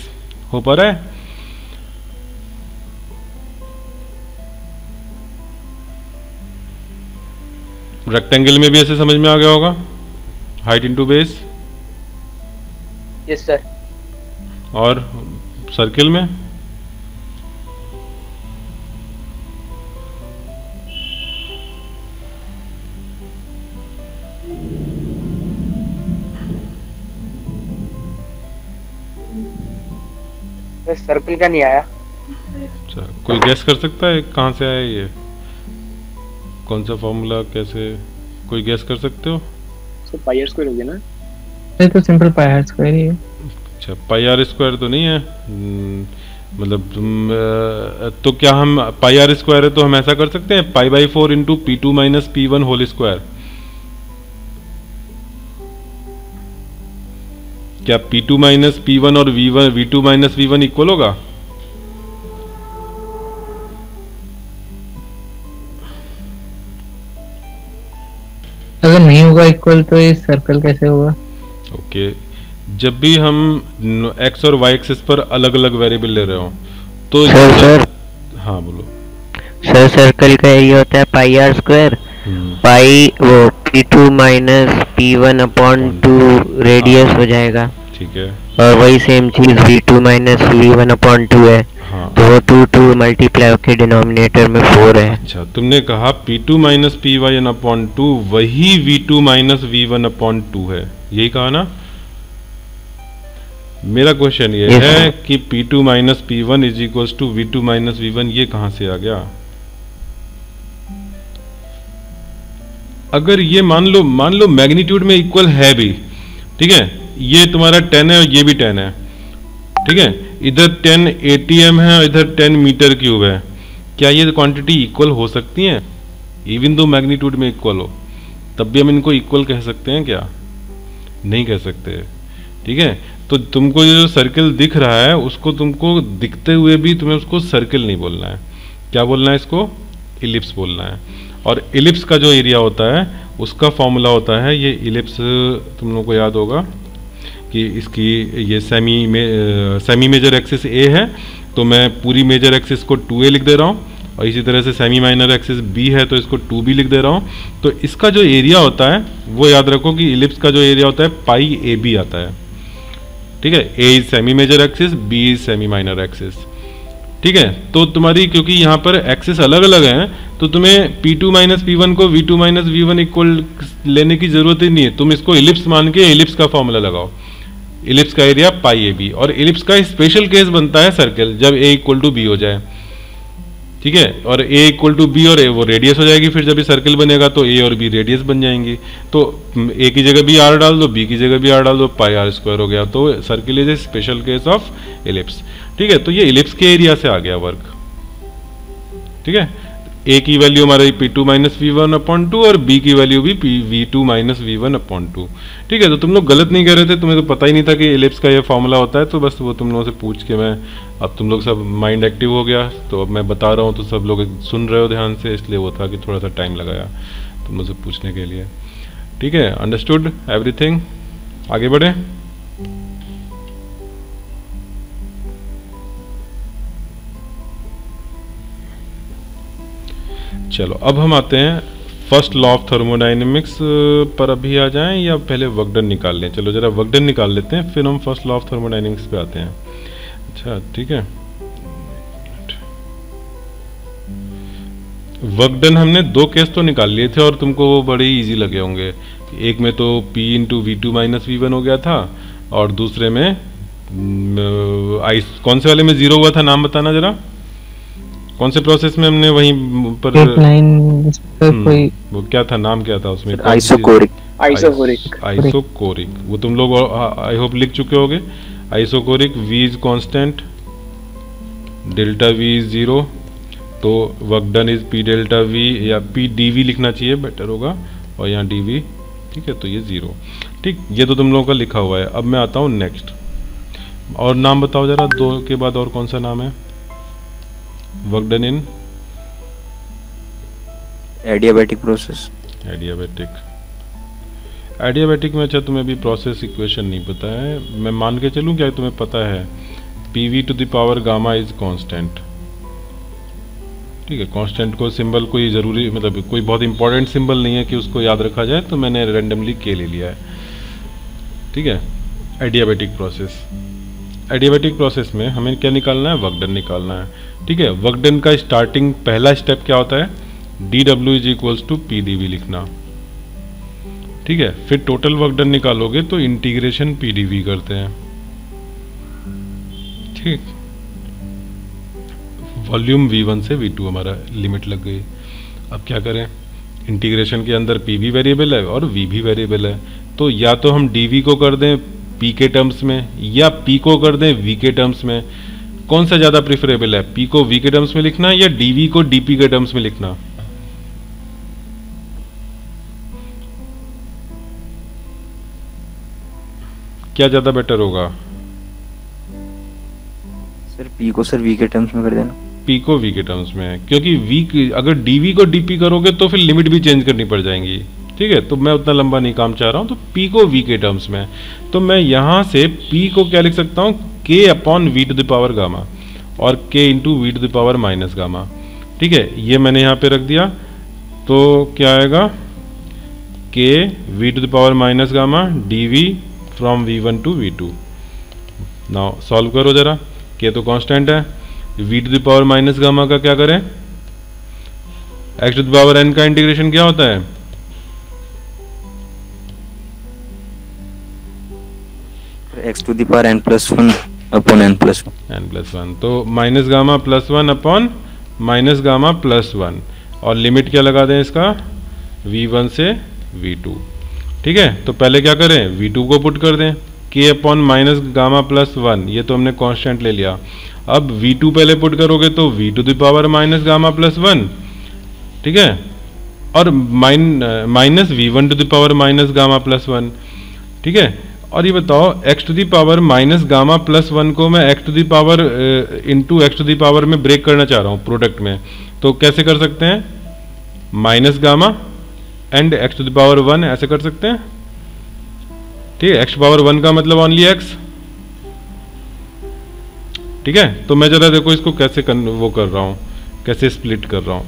हो पा रहा है? रेक्टेंगल में भी ऐसे समझ में आ गया होगा, height into base.
Yes sir.
और सर्किल में
सर्कल का नहीं आया।
अच्छा, कोई गैस कर सकता है कहाँ से आया ये? कौन सा फॉर्मूला, कैसे? कोई गैस कर सकते हो?
सर पाई आर स्क्वायर हो गया ना?
ये तो सिंपल पाई आर स्क्वायर ही है।
अच्छा, पाई आर स्क्वायर तो नहीं है। मतलब तो क्या हम पाई आर स्क्वायर है तो हम ऐसा कर सकते हैं, pi by 4 into P2 minus P1 whole square. क्या P2 माइनस P1 और V2 माइनस V1 इक्वल होगा?
अगर नहीं होगा इक्वल तो ये सर्कल कैसे होगा?
ओके, जब भी हम x और y एक्सिस पर अलग अलग वेरिएबल ले रहे हो तो
सर
हाँ बोलो
सर, सर्कल का एरिया होता है पाई आर स्क्वायर, पाई वो P2 minus P1 upon 2 radius हो जाएगा,
ठीक है।
और वही सेम चीज V2 माइनस V1 अपॉन 2 है।
हाँ,
तो वो 2 मल्टीप्लाई होकर डिनोमिनेटर में 4 है।
अच्छा, तुमने कहा P2 माइनस P1 अपॉन 2 वही V2 माइनस V1 अपॉन 2 है, यही कहा ना? मेरा क्वेश्चन ये
Yes,
है कि P2 minus P1 is equals to V2 minus V1, ये कहां से आ गया? अगर ये मान लो मैग्नीट्यूड में इक्वल है भी, ठीक है, ये तुम्हारा 10 है और ये भी 10 है, ठीक है, इधर 10 ATM है और इधर 10 मीटर क्यूब है, क्या ये क्वांटिटी इक्वल हो सकती हैं? इवन दो मैग्नीट्यूड में इक्वल हो तब भी हम इनको इक्वल कह सकते हैं क्या? नहीं कह सकते, ठीक है। तो तुमको ये जो सर्किल दिख रहा है उसको तुमको दिखते हुए भी तुम्हें उसको सर्किल नहीं बोलना है, क्या बोलना है? इसको इलिप्स बोलना है। और इलिप्स का जो एरिया होता है उसका फॉर्मूला होता है, ये इलिप्स तुम लोगों को याद होगा कि इसकी ये सेमी मेजर एक्सिस ए है, तो मैं पूरी मेजर एक्सिस को 2a लिख दे रहा हूँ, और इसी तरह से सेमी माइनर एक्सिस बी है तो इसको 2b लिख दे रहा हूँ। तो इसका जो एरिया होता है वो याद रखो कि इलिप्स का जो एरिया होता है पाई ए बी आता है, ठीक है। A is semi major axis, B is semi minor axis, ठीक है। तो तुम्हारी क्योंकि यहाँ पर एक्सिस अलग अलग हैं तो तुम्हें P2 माइनस P1 को V2 माइनस V1 इक्वल लेने की जरूरत ही नहीं है, तुम इसको इलिप्स मान के इलिप्स का फॉर्मूला लगाओ। इलिप्स का एरिया पाई ए बी, और इलिप्स का स्पेशल केस बनता है सर्कल जब a इक्वल टू बी हो जाए, ठीक है। और a इक्वल टू बी और वो रेडियस हो जाएगी, फिर जब ये सर्कल बनेगा तो a और b रेडियस बन जाएंगी, तो a की जगह b r डाल दो, b की जगह b r डाल दो, पाई आर स्क्वायर हो गया। तो circle is a special case of ellipse, ठीक है। तो ये इलिप्स के एरिया से आ गया वर्क, ठीक है। a की वैल्यू हमारी P2 माइनस V1 अपॉन 2 और b की वैल्यू भी V2 माइनस V1 अपॉन 2, ठीक है। तो तुम लोग गलत नहीं कह रहे थे, तुम्हें तो पता ही नहीं था कि इलिप्स का ये फॉर्मूला होता है, तो बस वो तुम लोगों से पूछ के मैं, अब तुम लोग सब माइंड एक्टिव हो गया तो अब मैं बता रहा हूँ तो सब लोग सुन रहे हो ध्यान से, इसलिए वो था कि थोड़ा सा टाइम लगाया तुम लोग से पूछने के लिए, ठीक है। Understood everything? आगे बढ़े। चलो अब हम आते हैं फर्स्ट लॉ ऑफ थर्मोडाइनमिक्स पर। अभी आ जाएं या पहले वर्क डन निकाल लें? चलो जरा वर्क डन निकाल लेते हैं, फिर हम फर्स्ट लॉ ऑफ थर्मोडाइनमिक्स पे आते हैं। अच्छा ठीक है, वर्क डन हमने 2 केस तो निकाल लिए थे और तुमको वो बड़े इजी लगे होंगे। एक में तो P into V2 minus V1 हो गया था, और दूसरे में कौन से वाले में 0 हुआ था, नाम बताना जरा। कौन से प्रोसेस में हमने वहीं पर
कोई
वो क्या था, नाम क्या था उसमें?
आइसोकोरिक।
वो तुम लोग आई होप लिख चुके होगे। Isochoric, V is constant, delta V is 0, तो work done is P delta V, या P dV लिखना चाहिए, बेटर होगा, और यहाँ dV। ठीक है, तो ये 0। ठीक, ये तो तुम लोगों का लिखा हुआ है। अब मैं आता हूँ नेक्स्ट, और नाम बताओ जरा, 2 के बाद और कौन सा नाम है? Work done in
adiabatic process.
Adiabatic में अच्छा तुम्हें भी प्रोसेस इक्वेशन नहीं पता है, मैं मान के चलूँ क्या तुम्हें पता है? PV to the power gamma is constant. ठीक है, कांस्टेंट को सिंबल कोई ज़रूरी, मतलब कोई बहुत इंपॉर्टेंट सिंबल नहीं है कि उसको याद रखा जाए, तो मैंने रैंडमली K ले लिया है। ठीक है, एडियाबैटिक प्रोसेस में हमें क्या निकालना है? वर्क डन निकालना है। ठीक है, वर्क डन का स्टार्टिंग पहला स्टेप क्या होता है? dW is equals to PdV लिखना। ठीक है, फिर टोटल वर्क डन निकालोगे तो इंटीग्रेशन PdV करते हैं। ठीक, वॉल्यूम V1 से V2 हमारा लिमिट लग गई। अब क्या करें? इंटीग्रेशन के अंदर P भी वेरिएबल है और V भी वेरिएबल है, तो या तो हम dV को कर दें P के टर्म्स में, या P को कर दें V के टर्म्स में। कौन सा ज़्यादा प्रिफरेबल है? P को V के टर्म्स में लिखना या dV को dP के टर्म्स में लिखना? क्या ज़्यादा बेटर होगा?
सर P को सर V के टर्म्स में कर देना।
P को V के टर्म्स में है, क्योंकि अगर dV को dP करोगे तो फिर लिमिट भी चेंज करनी पड़ जाएंगी। ठीक है, तो मैं उतना लंबा नहीं काम चाह रहा हूँ, तो P को V के टर्म्स में, तो मैं यहाँ से P को क्या लिख सकता हूँ? K upon V to the power gamma, और K into V to the power minus gamma. ठीक है, ये मैंने यहाँ पे रख दिया, तो क्या आएगा? K V to the power minus gamma dV from V1 to V2। Now solve करो जरा। K तो कांस्टेंट है, V to the power minus gamma का क्या करें? x to the power n का इंटीग्रेशन क्या होता है?
x to the power n plus 1 upon n plus
1, तो minus gamma plus 1 upon minus gamma plus 1, और लिमिट क्या लगा दें इसका? V1 से V2। ठीक है, तो पहले क्या करें? V2 को पुट कर दें, K upon minus gamma plus 1, ये तो हमने कांस्टेंट ले लिया। अब V2 पहले पुट करोगे तो V to the power minus gamma plus 1। ठीक है, और minus V1 to the power minus gamma plus 1। ठीक है, और ये बताओ x to the power minus gamma plus 1 को मैं x to the power into x to the power में ब्रेक करना चाह रहा हूँ प्रोडक्ट में, तो कैसे कर सकते हैं? Minus gamma and x to the power 1 ऐसे कर सकते हैं। ठीक है, x टू पावर 1 का मतलब ओनली x। ठीक है, तो मैं जरा देखो इसको कैसे वो कर रहा हूँ, कैसे स्प्लिट कर रहा हूँ।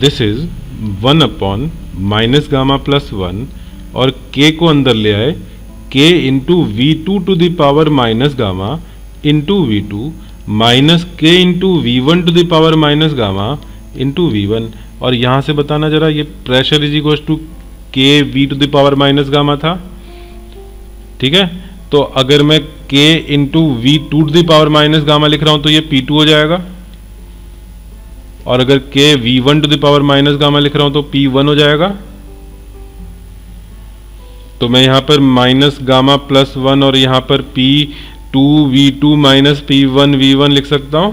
This is 1 upon minus gamma plus 1, और k को अंदर ले आए, k into V2 to the power minus gamma into V2 minus k into V1 to the power minus gamma into V1। और यहाँ से बताना जरा, ये pressure is equal to k V to the power minus gamma था। ठीक है, तो अगर मैं k into V2 to the power minus gamma लिख रहा हूँ तो ये P2 हो जाएगा, और अगर k V1 to the power minus gamma लिख रहा हूं तो P1 हो जाएगा। तो मैं यहां पर माइनस गामा प्लस 1 और यहां पर P2 V2 minus P1 V1 लिख सकता हूं।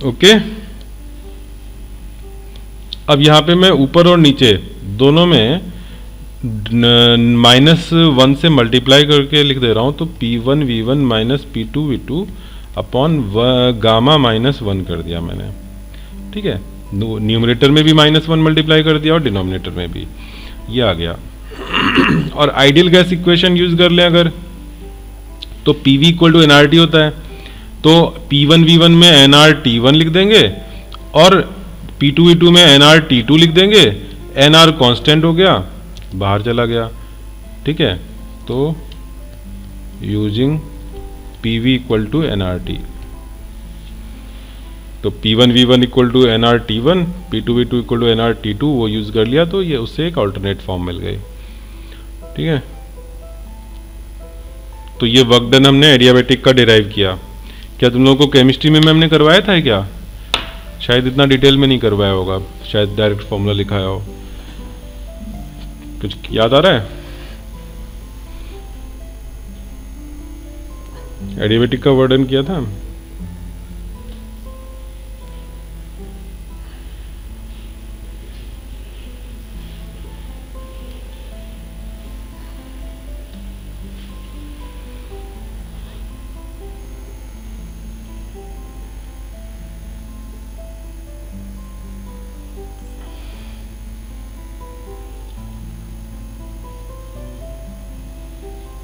ओके, अब यहां पे मैं ऊपर और नीचे दोनों में -1 से मल्टीप्लाई करके लिख दे रहा हूँ, तो P1 V1 minus P2 V2 upon gamma -1 कर दिया मैंने। ठीक है, न्यूमरेटर में भी -1 मल्टीप्लाई कर दिया और डिनोमिनेटर में भी, ये आ गया। और आइडियल गैस इक्वेशन यूज कर लें अगर, तो PV इक्वल टू NRT होता है, तो P1 V1 में NRT1 लिख देंगे और P2 V2 में NRT2 लिख देंगे। NR कांस्टेंट हो गया, बाहर चला गया। ठीक है, तो using PV equal to NRT, तो P1 V1 equal to NRT1, P2 V2 equal to NRT2 वो यूज कर लिया, तो ये उससे एक अल्टरनेट फॉर्म मिल गई। ठीक है, तो ये वर्क डन हमने एडियाबेटिक का डिराइव किया। क्या तुम लोगों को केमिस्ट्री में मैम ने करवाया था क्या? शायद इतना डिटेल में नहीं करवाया होगा, शायद डायरेक्ट फॉर्मूला लिखाया हो। कुछ याद आ रहा है? एडियाबेटिक का वर्णन किया था।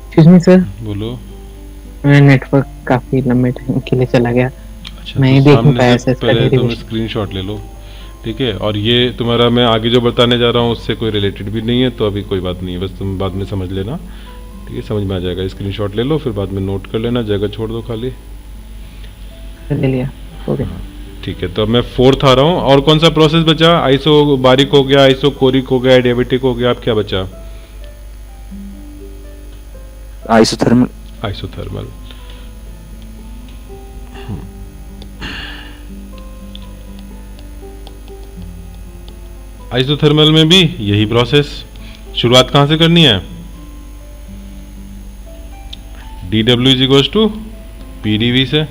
एक्सक्यूज मी सर,
बोलो।
मेरा नेटवर्क काफी लंबे टाइम के लिए चला गया।
अच्छा,
मैं
तो
ही देख नहीं
सामने
पाया
से
सर इसका
पहले तुम
derivation।
स्क्रीनशॉट ले लो। ठीक है, और ये तुम्हारा मैं आगे जो बताने जा रहा हूँ उससे कोई रिलेटेड भी नहीं है, तो अभी कोई बात नहीं है, बस तुम बाद में समझ लेना। ठीक है, समझ में आ जाएगा। स्क्रीनशॉट ले लो, फिर बाद में नोट कर लेना, जगह छोड़ दो खाली।
ले लिया, हो गया।
ठीक है, तो अब मैं 4th आ रहा हूँ। और कौन सा प्रोसेस बचा? आइसो बारिक हो गया, आइसो कोरिक हो गया, एडियाबेटिक हो गया, अब क्या बचा?
आइसोथर्मल।
आइसोथर्मल। आइसोथर्मल में भी यही प्रोसेस। शुरुआत कहां से करनी है? dW = PdV से।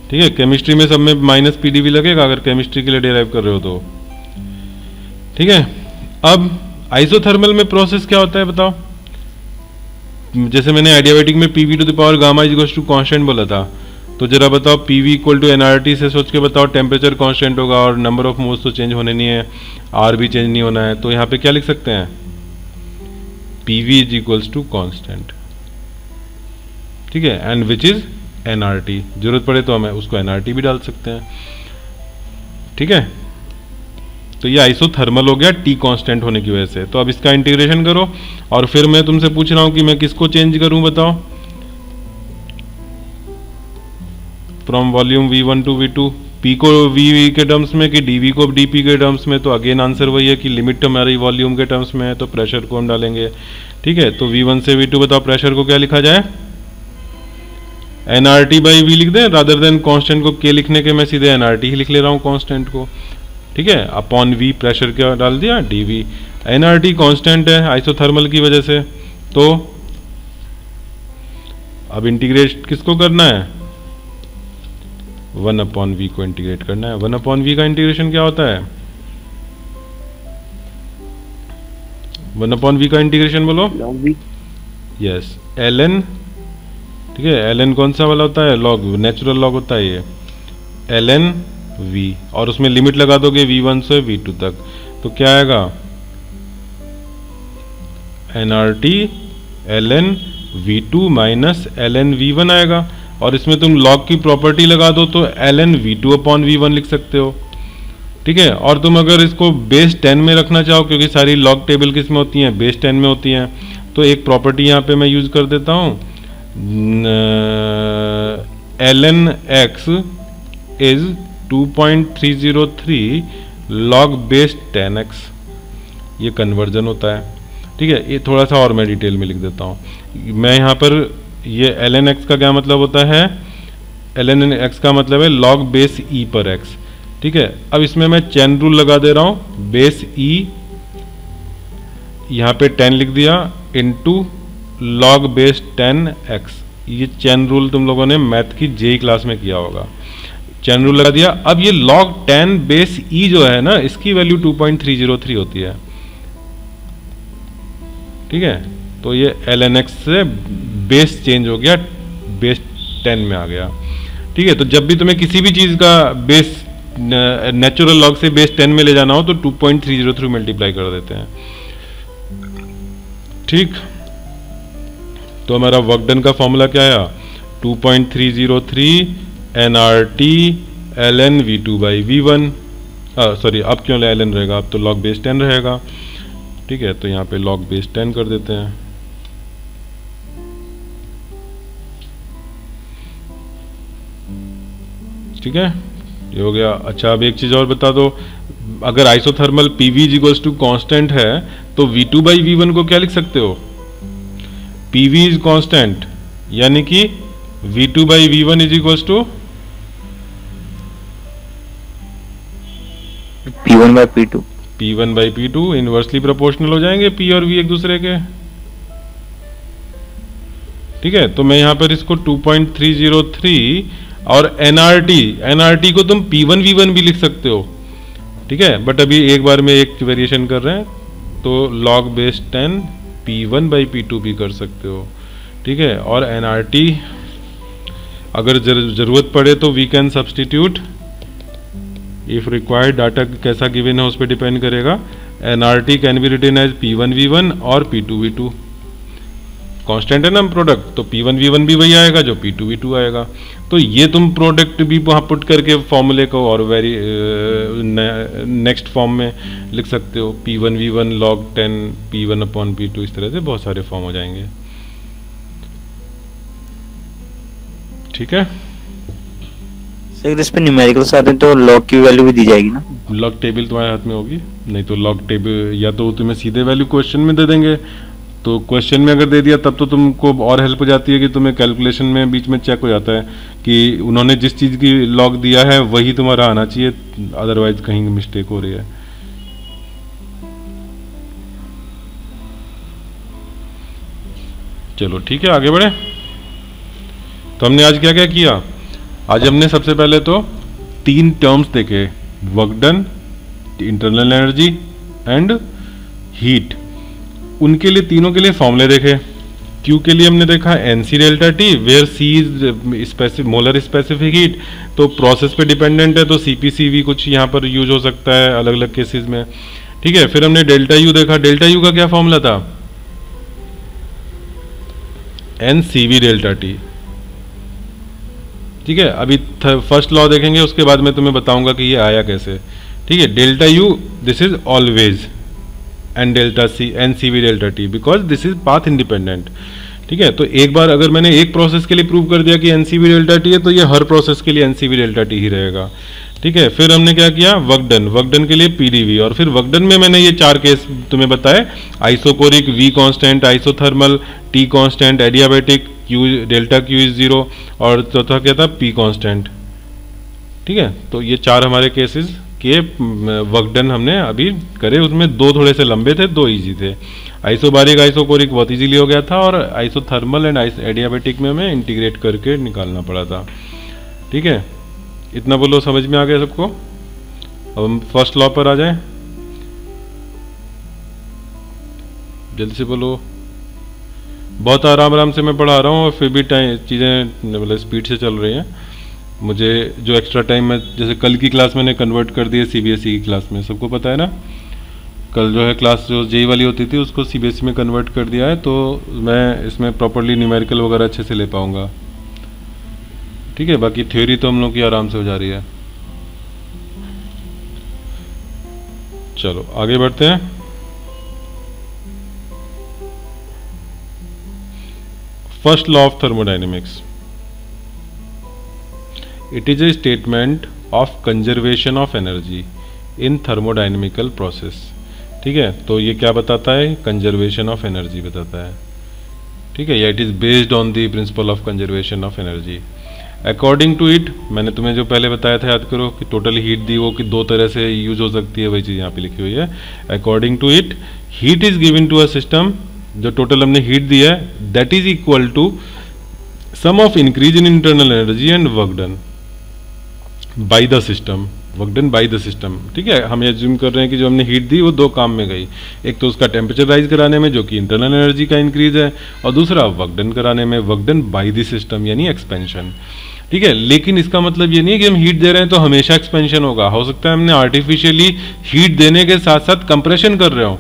ठीक है, केमिस्ट्री में सब में -PdV लगेगा अगर केमिस्ट्री के लिए डिराइव कर रहे हो तो। ठीक है, अब आइसोथर्मल में प्रोसेस क्या होता है बताओ? जैसे मैंने एडियाबेटिक में PV⁻γ कांस्टेंट बोला था, तो जरा बताओ PV इक्वल टू NRT से सोच के बताओ, टेम्परेचर कांस्टेंट होगा और नंबर ऑफ मोल्स तो चेंज होने नहीं है, R भी चेंज नहीं होना है, तो यहाँ पे क्या लिख सकते हैं? PV = constant. ठीक है, एंड विच इज NRT। जरूरत पड़े तो हमें उसको NRT भी डाल सकते हैं। ठीक है, तो ये आइसोथर्मल हो गया T कांस्टेंट होने की वजह से। तो अब इसका इंटीग्रेशन करो, और फिर मैं तुमसे पूछ रहा हूं कि मैं किसको चेंज करूं बताओ? From volume V1 to V2, P को V के टर्म्स में कि DV को DP के टर्म्स में, तो अगेन आंसर वही है कि लिमिट हमारी वॉल्यूम के टर्म्स में है, तो प्रेशर को हम डालेंगे। ठीक है, तो V1 से V2 बताओ प्रेशर को क्या लिखा जाए? NRT/V लिख दें, रादर देन कांस्टेंट को K लिखने के मैं सीधे NRT ही लिख ले रहा हूँ कांस्टेंट को। ठीक है, अपॉन V प्रेशर क्या डाल दिया? DV। NRT कांस्टेंट है आइसोथर्मल की वजह से, तो अब इंटीग्रेट किसको करना है? 1/V को इंटीग्रेट करना है। 1/V का इंटीग्रेशन क्या होता है? 1/V का इंटीग्रेशन बोलो। Yes, ln। ठीक है, ln कौन सा वाला होता है? लॉग, नेचुरल लॉग होता है ये, ln V, और उसमें लिमिट लगा दोगे V1 से V2 तक, तो क्या आएगा? NRT ln V2 minus ln V1 आएगा, और इसमें तुम लॉग की प्रॉपर्टी लगा दो तो ln V2/V1 लिख सकते हो। ठीक है, और तुम अगर इसको बेस 10 में रखना चाहो, क्योंकि सारी लॉग टेबल किस में होती हैं? बेस 10 में होती हैं, तो एक प्रॉपर्टी यहाँ पे मैं यूज कर देता हूँ, ln x is 2.303 log base 10x। ये कन्वर्जन होता है। ठीक है, ये थोड़ा सा और मैं डिटेल में लिख देता हूँ। मैं यहाँ पर ये ln x का क्या मतलब होता है? ln x का मतलब है log बेस e पर x। ठीक है, अब इसमें मैं चेन रूल लगा दे रहा हूँ, बेस e यहाँ पे 10 लिख दिया इनटू log बेस 10x। ये चेन रूल तुम लोगों ने मैथ की जेई क्लास में किया होगा। चेन रूल लगा दिया। अब ये log 10 बेस e जो है ना, इसकी वैल्यू 2.303 होती है। ठीक है, तो ये ln(x) से बेस चेंज हो गया, बेस 10 में आ गया। ठीक है, तो जब भी तुम्हें किसी भी चीज़ का बेस नेचुरल लॉग से बेस 10 में ले जाना हो तो 2.303 मल्टीप्लाई कर देते हैं। ठीक, तो हमारा वर्क डन का फॉर्मूला क्या आया, 2.303 nRT ln V2/V1। सॉरी, अब क्यों ln रहेगा, अब तो लॉग बेस 10 रहेगा। ठीक है, तो यहाँ पे लॉग बेस 10 कर देते हैं। ठीक है, ये हो गया। अच्छा, अब एक चीज और बता दो, अगर isothermal PV is to constant है तो V2/V1 को क्या लिख सकते हो, PV इज कांस्टेंट, यानी कि V2/V1 is equal to
P1/P2।
P1/P2 inversely proportional हो जाएंगे P और V एक दूसरे के। ठीक है, तो मैं यहाँ पर इसको 2.303 और nRT को तुम P1/V1 भी लिख सकते हो। ठीक है, बट अभी एक बार में एक वेरिएशन कर रहे हैं, तो log बेस 10 P1/P2 भी कर सकते हो। ठीक है, और nRT अगर जरूरत पड़े तो we can substitute if required. Data कैसा गिवन है उस पर डिपेंड करेगा। nRT can be written as P1/V1 और P2/V2। कांस्टेंट है ना प्रोडक्ट, तो P1/V1 भी वही आएगा जो P2/V2 आएगा। तो ये तुम प्रोडक्ट भी वहाँ पुट करके फॉर्मूले को और वेरी नेक्स्ट फॉर्म में लिख सकते हो, P1/V1 log 10 P1/P2, इस तरह से बहुत सारे फॉर्म हो जाएंगे। ठीक है,
सर इस पे न्यूमेरिकल्स आते हैं तो लॉग की वैल्यू भी दी जाएगी ना?
लॉग टेबल तुम्हारे हाथ में होगी, नहीं तो लॉग टेबल या तो तुम्हें सीधे वैल्यू क्वेश्चन में दे देंगे, तो क्वेश्चन में अगर दे दिया तब तो तुमको और हेल्प हो जाती है कि तुम्हें कैलकुलेशन में बीच में चेक हो जाता है कि उन्होंने जिस चीज़ की लॉग दिया है वही तुम्हारा आना चाहिए, अदरवाइज कहीं मिस्टेक हो रही है। चलो ठीक है, आगे बढ़े। तो हमने आज क्या क्या किया, आज हमने सबसे पहले तो 3 टर्म्स देखे, work done, internal energy and heat. उनके लिए तीनों के लिए फॉर्मूले देखे। क्यू के लिए हमने देखा NC delta T, where C is molar specific heat, तो प्रोसेस पे डिपेंडेंट है, तो CP/CV कुछ यहाँ पर यूज हो सकता है अलग अलग केसेस में। ठीक है, फिर हमने डेल्टा U देखा। डेल्टा U का क्या फॉर्मूला था, NCV डेल्टा टी। ठीक है, अभी फर्स्ट लॉ देखेंगे, उसके बाद मैं तुम्हें बताऊंगा कि ये आया कैसे। ठीक है, delta U this is always and delta C NCV delta T because this is path independent. ठीक है, तो एक बार अगर मैंने एक प्रोसेस के लिए प्रूव कर दिया कि NCV डेल्टा टी है, तो ये हर प्रोसेस के लिए NCV डेल्टा टी ही रहेगा। ठीक है, फिर हमने क्या किया, वर्क डन के लिए PdV, और फिर वर्क डन में मैंने ये 4 केस तुम्हें बताए, isochoric V constant, isothermal T constant, adiabatic Q delta Q is 0, और चौथा क्या था, P कांस्टेंट। ठीक है, तो ये 4 हमारे केसेस के वर्क डन हमने अभी करे, उसमें 2 थोड़े से लंबे थे, 2 इजी थे। आइसोबारिक आइसोकोरिक बहुत इजीली हो गया था, और आइसोथर्मल एंड एडियाबैटिक में हमें इंटीग्रेट करके निकालना पड़ा था। ठीक है, इतना बोलो, समझ में आ गया सबको। अब हम फर्स्ट लॉ पर आ जाएं, जल्दी से बोलो। बहुत आराम से मैं पढ़ा रहा हूँ और फिर भी चीज़ें मतलब स्पीड से चल रही हैं। मुझे जो एक्स्ट्रा टाइम में, जैसे कल की क्लास मैंने कन्वर्ट कर दी है CBSE की क्लास में, सबको पता है ना। कल जो है क्लास जो JEE वाली होती थी उसको CBSE में कन्वर्ट कर दिया है, तो मैं इसमें प्रॉपर्ली न्यूमेरिकल वगैरह अच्छे से ले पाऊँगा। ठीक है, बाकी थ्योरी तो हम लोग की आराम से हो जा रही है। चलो आगे बढ़ते हैं। First law of thermodynamics, it is a statement of conservation of energy in thermodynamical process. ठीक है, तो ये क्या बताता है, कंजर्वेशन ऑफ एनर्जी बताता है। ठीक है, या it is based on the principle of conservation of energy. According to it, मैंने तुम्हें जो पहले बताया था, याद करो कि टोटल हीट दी वो कि 2 तरह से यूज हो सकती है, वही चीज़ यहाँ पे लिखी हुई है। According to it, heat is given to a system, जो टोटल हमने हीट दी है, that is equal to sum of increase in internal energy and work done by the system. Work done by the system. ठीक है, हम assume कर रहे हैं कि जो हमने हीट दी वो दो काम में गई, एक तो उसका टेम्परेचर राइज कराने में जो कि इंटरनल एनर्जी का इंक्रीज है, और दूसरा वर्क डन कराने में work done by the system यानी एक्सपेंशन। ठीक है, लेकिन इसका मतलब ये नहीं है कि हम हीट दे रहे हैं तो हमेशा एक्सपेंशन होगा। हो सकता है हमने आर्टिफिशियली हीट देने के साथ साथ कंप्रेशन कर रहे हो।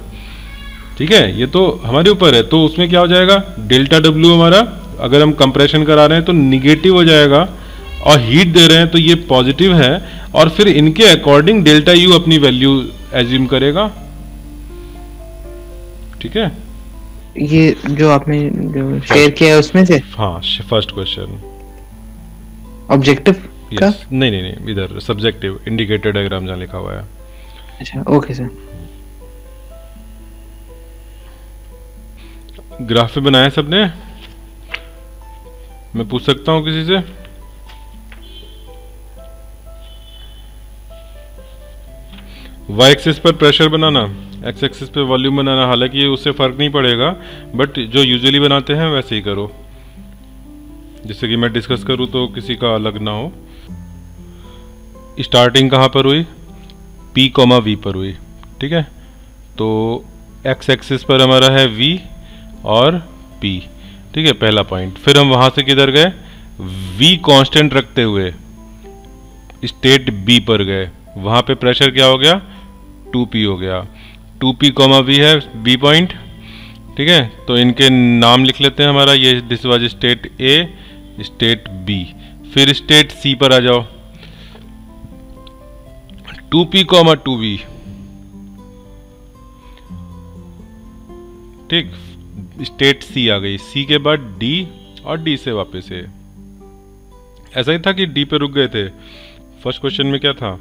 ठीक है, ये तो हमारे ऊपर है। तो उसमें क्या हो जाएगा, डेल्टा डब्ल्यू हमारा, अगर हम कंप्रेशन करा रहे हैं तो निगेटिव हो जाएगा, और हीट दे रहे हैं तो ये पॉजिटिव है, और फिर इनके अकॉर्डिंग डेल्टा यू अपनी वैल्यू एज्यूम करेगा। ठीक है,
ये जो आपने जो शेयर किया है उसमें से
हाँ फर्स्ट क्वेश्चन
ऑब्जेक्टिव का।
यस, नहीं, इधर सब्जेक्टिव इंडिकेटर डायग्राम जहाँ लिखा हुआ है।
अच्छा ओके सर।
ग्राफ पे बनाया सबने? मैं पूछ सकता हूँ किसी से? वाई एक्सिस पर प्रेशर बनाना, एक्स एक्सिस पे वॉल्यूम बनाना, हालांकि उससे फर्क नहीं पड़ेगा, बट जो यूजुअली बनाते हैं वैसे ही करो, जिससे कि मैं डिस्कस करूँ तो किसी का अलग ना हो। स्टार्टिंग कहाँ पर हुई? P, V पर हुई। ठीक है, तो एक्स एक्सिस पर हमारा है V और P। ठीक है, पहला पॉइंट। फिर हम वहाँ से किधर गए? V कांस्टेंट रखते हुए स्टेट B पर गए, वहाँ पे प्रेशर क्या हो गया? 2P हो गया। 2P, V है B पॉइंट। ठीक है, तो इनके नाम लिख लेते हैं हमारा, ये this was state A, state B। फिर स्टेट C पर आ जाओ, 2P, 2V। ठीक, स्टेट C आ गई, C के बाद D, और D से वापस A। ऐसा ही था कि D पे रुक गए थे। फर्स्ट क्वेश्चन में क्या था?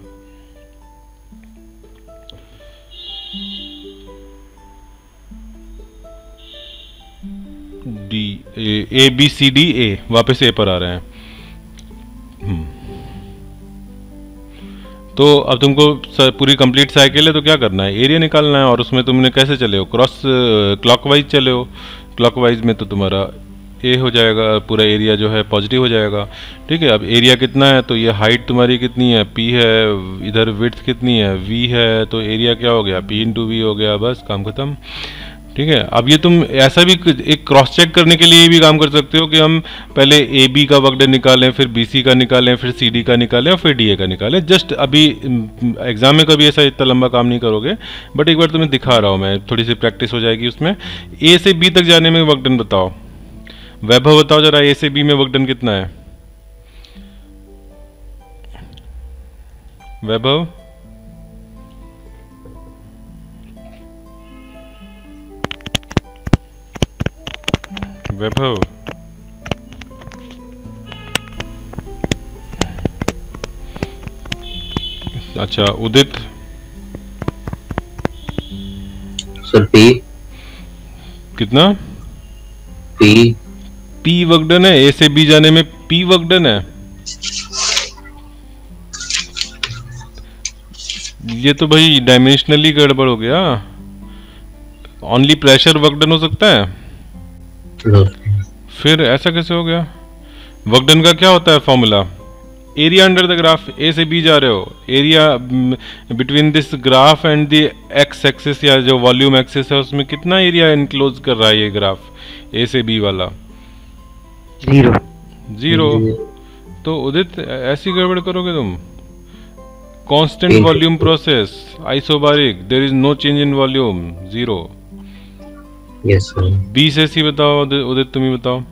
D, A B C D, A वापस ए पर आ रहे हैं। तो अब तुमको पूरी कंप्लीट साइकिल है तो क्या करना है? एरिया निकालना है, और उसमें तुमने कैसे चले हो? क्रॉस क्लॉकवाइज चले हो। क्लॉकवाइज में तो तुम्हारा ए हो जाएगा, पूरा एरिया जो है पॉजिटिव हो जाएगा। ठीक है, अब एरिया कितना है? तो ये हाइट तुम्हारी कितनी है? पी है, इधर विड्थ कितनी है? वी है, तो एरिया क्या हो गया? पी इंटू वी हो गया, बस काम खत्म। ठीक है, अब ये तुम ऐसा भी एक क्रॉस चेक करने के लिए भी काम कर सकते हो कि हम पहले ए बी का वर्क डन निकालें, फिर बी सी का निकालें, फिर सी डी का निकालें, और फिर डी ए का निकालें। जस्ट अभी एग्जाम में कभी ऐसा इतना लंबा काम नहीं करोगे, बट एक बार तुम्हें दिखा रहा हूँ मैं, थोड़ी सी प्रैक्टिस हो जाएगी उसमें। ए से बी तक जाने में वर्क डन बताओ, वैभव बताओ जरा, ए से बी में वर्क डन कितना है? वैभव, वैभव, अच्छा उदित,
सर पी,
कितना?
पी,
पी वर्क डन है। ए से बी जाने में पी वर्क डन है। ये तो भाई डायमेंशनली गड़बड़ हो गया। ओनली प्रेशर वर्क डन हो सकता है? फिर ऐसा कैसे हो गया? वर्क डन का क्या होता है formula? Area under the graph. A से बी जा रहे हो, area between this graph and the X axis या जो वॉल्यूम एक्सिस है उसमें कितना एरिया इनक्लोज कर रहा है ये ग्राफ? ए से बी वाला 0। तो उदित ऐसी गड़बड़ करोगे तुम? Constant volume process, isobaric, there is no change in volume, 0।
Yes sir.
B से सी बताओ उदित, तुम ही बताओ।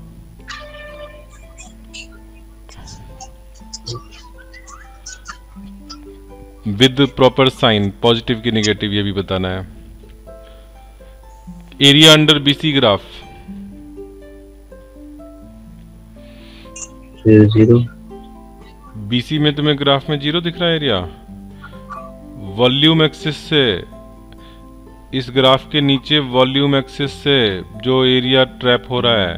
विद प्रॉपर साइन, पॉजिटिव की नेगेटिव ये भी बताना है। Area under BC graph
0।
BC में तुम्हें ग्राफ में 0 दिख रहा है एरिया। वॉल्यूम एक्सिस से, इस ग्राफ के नीचे वॉल्यूम एक्सिस से जो एरिया ट्रैप हो रहा है,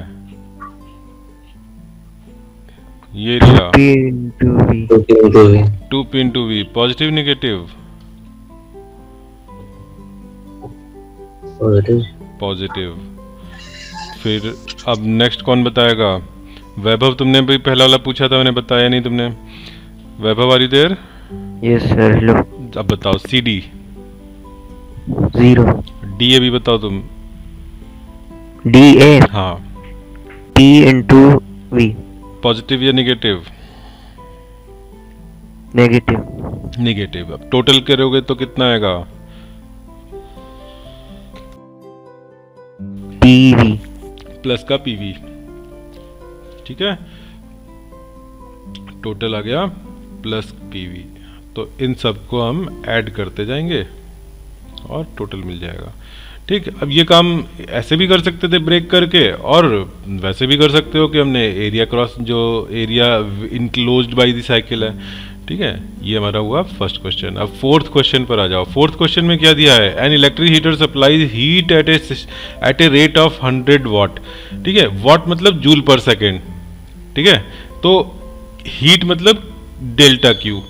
ये area 2P into V, positive negative? Positive. फिर अब नेक्स्ट कौन बताएगा? वैभव, तुमने भी पहला वाला पूछा था, मैंने बताया नहीं तुमने। Vaibhav, are you there?
Yes sir लो
अब बताओ सी डी,
0
डी ए भी बताओ तुम।
डी ए
हाँ,
P इंटू V
पॉजिटिव या निगेटिव?
Negative
negative. अब टोटल करोगे तो कितना आएगा?
PV
प्लस का पीवी, ठीक है, टोटल आ गया प्लस पीवी। तो इन सबको हम ऐड करते जाएंगे और टोटल मिल जाएगा। ठीक, अब ये काम ऐसे भी कर सकते थे ब्रेक करके, और वैसे भी कर सकते हो कि हमने एरिया क्रॉस, जो area enclosed by the cycle है। ठीक है, ये हमारा हुआ फर्स्ट क्वेश्चन। अब फोर्थ क्वेश्चन पर आ जाओ। फोर्थ क्वेश्चन में क्या दिया है? An electric heater supplies heat at a rate of 100 वाट। ठीक है, वाट मतलब जूल पर सेकेंड। ठीक है, तो हीट मतलब डेल्टा क्यू।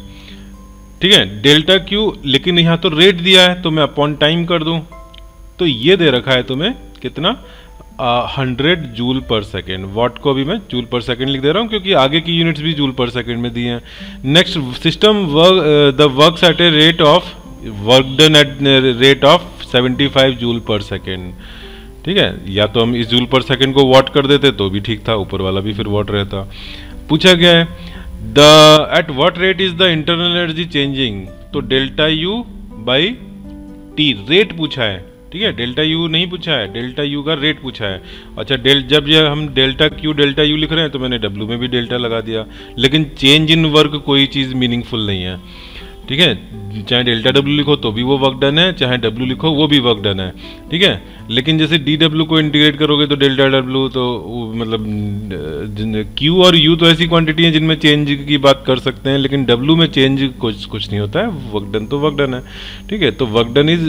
ठीक है, डेल्टा क्यू, लेकिन यहाँ तो रेट दिया है तो मैं अपॉन टाइम कर दूं, तो ये दे रखा है तुम्हें कितना? 100 जूल पर सेकेंड। वाट को भी मैं जूल पर सेकेंड लिख दे रहा हूँ क्योंकि आगे की यूनिट्स भी जूल पर सेकेंड में दी हैं। Next, system the works at a rate of work done at rate of 75 joule पर सेकेंड। ठीक है, या तो हम इस जूल पर सेकेंड को वाट कर देते तो भी ठीक था, ऊपर वाला भी फिर वाट रहता। पूछा गया है the at what rate is the internal energy changing, तो delta U by T rate पूछा है। ठीक है, डेल्टा यू नहीं पूछा है, डेल्टा यू का रेट पूछा है। अच्छा, जब ये हम डेल्टा क्यू डेल्टा यू लिख रहे हैं तो मैंने डब्ल्यू में भी डेल्टा लगा दिया, लेकिन चेंज इन वर्क कोई चीज़ मीनिंगफुल नहीं है। ठीक है, चाहे डेल्टा डब्ल्यू लिखो तो भी वो वर्क डन है, चाहे डब्ल्यू लिखो वो भी वर्क डन है। ठीक है, लेकिन जैसे डी डब्ल्यू को इंटीग्रेट करोगे तो डेल्टा डब्ल्यू, तो मतलब क्यू और यू तो ऐसी क्वांटिटी है जिनमें चेंज की बात कर सकते हैं, लेकिन डब्ल्यू में चेंज कुछ नहीं होता है। वर्क डन तो वर्क डन है। ठीक है, तो वर्क डन इज,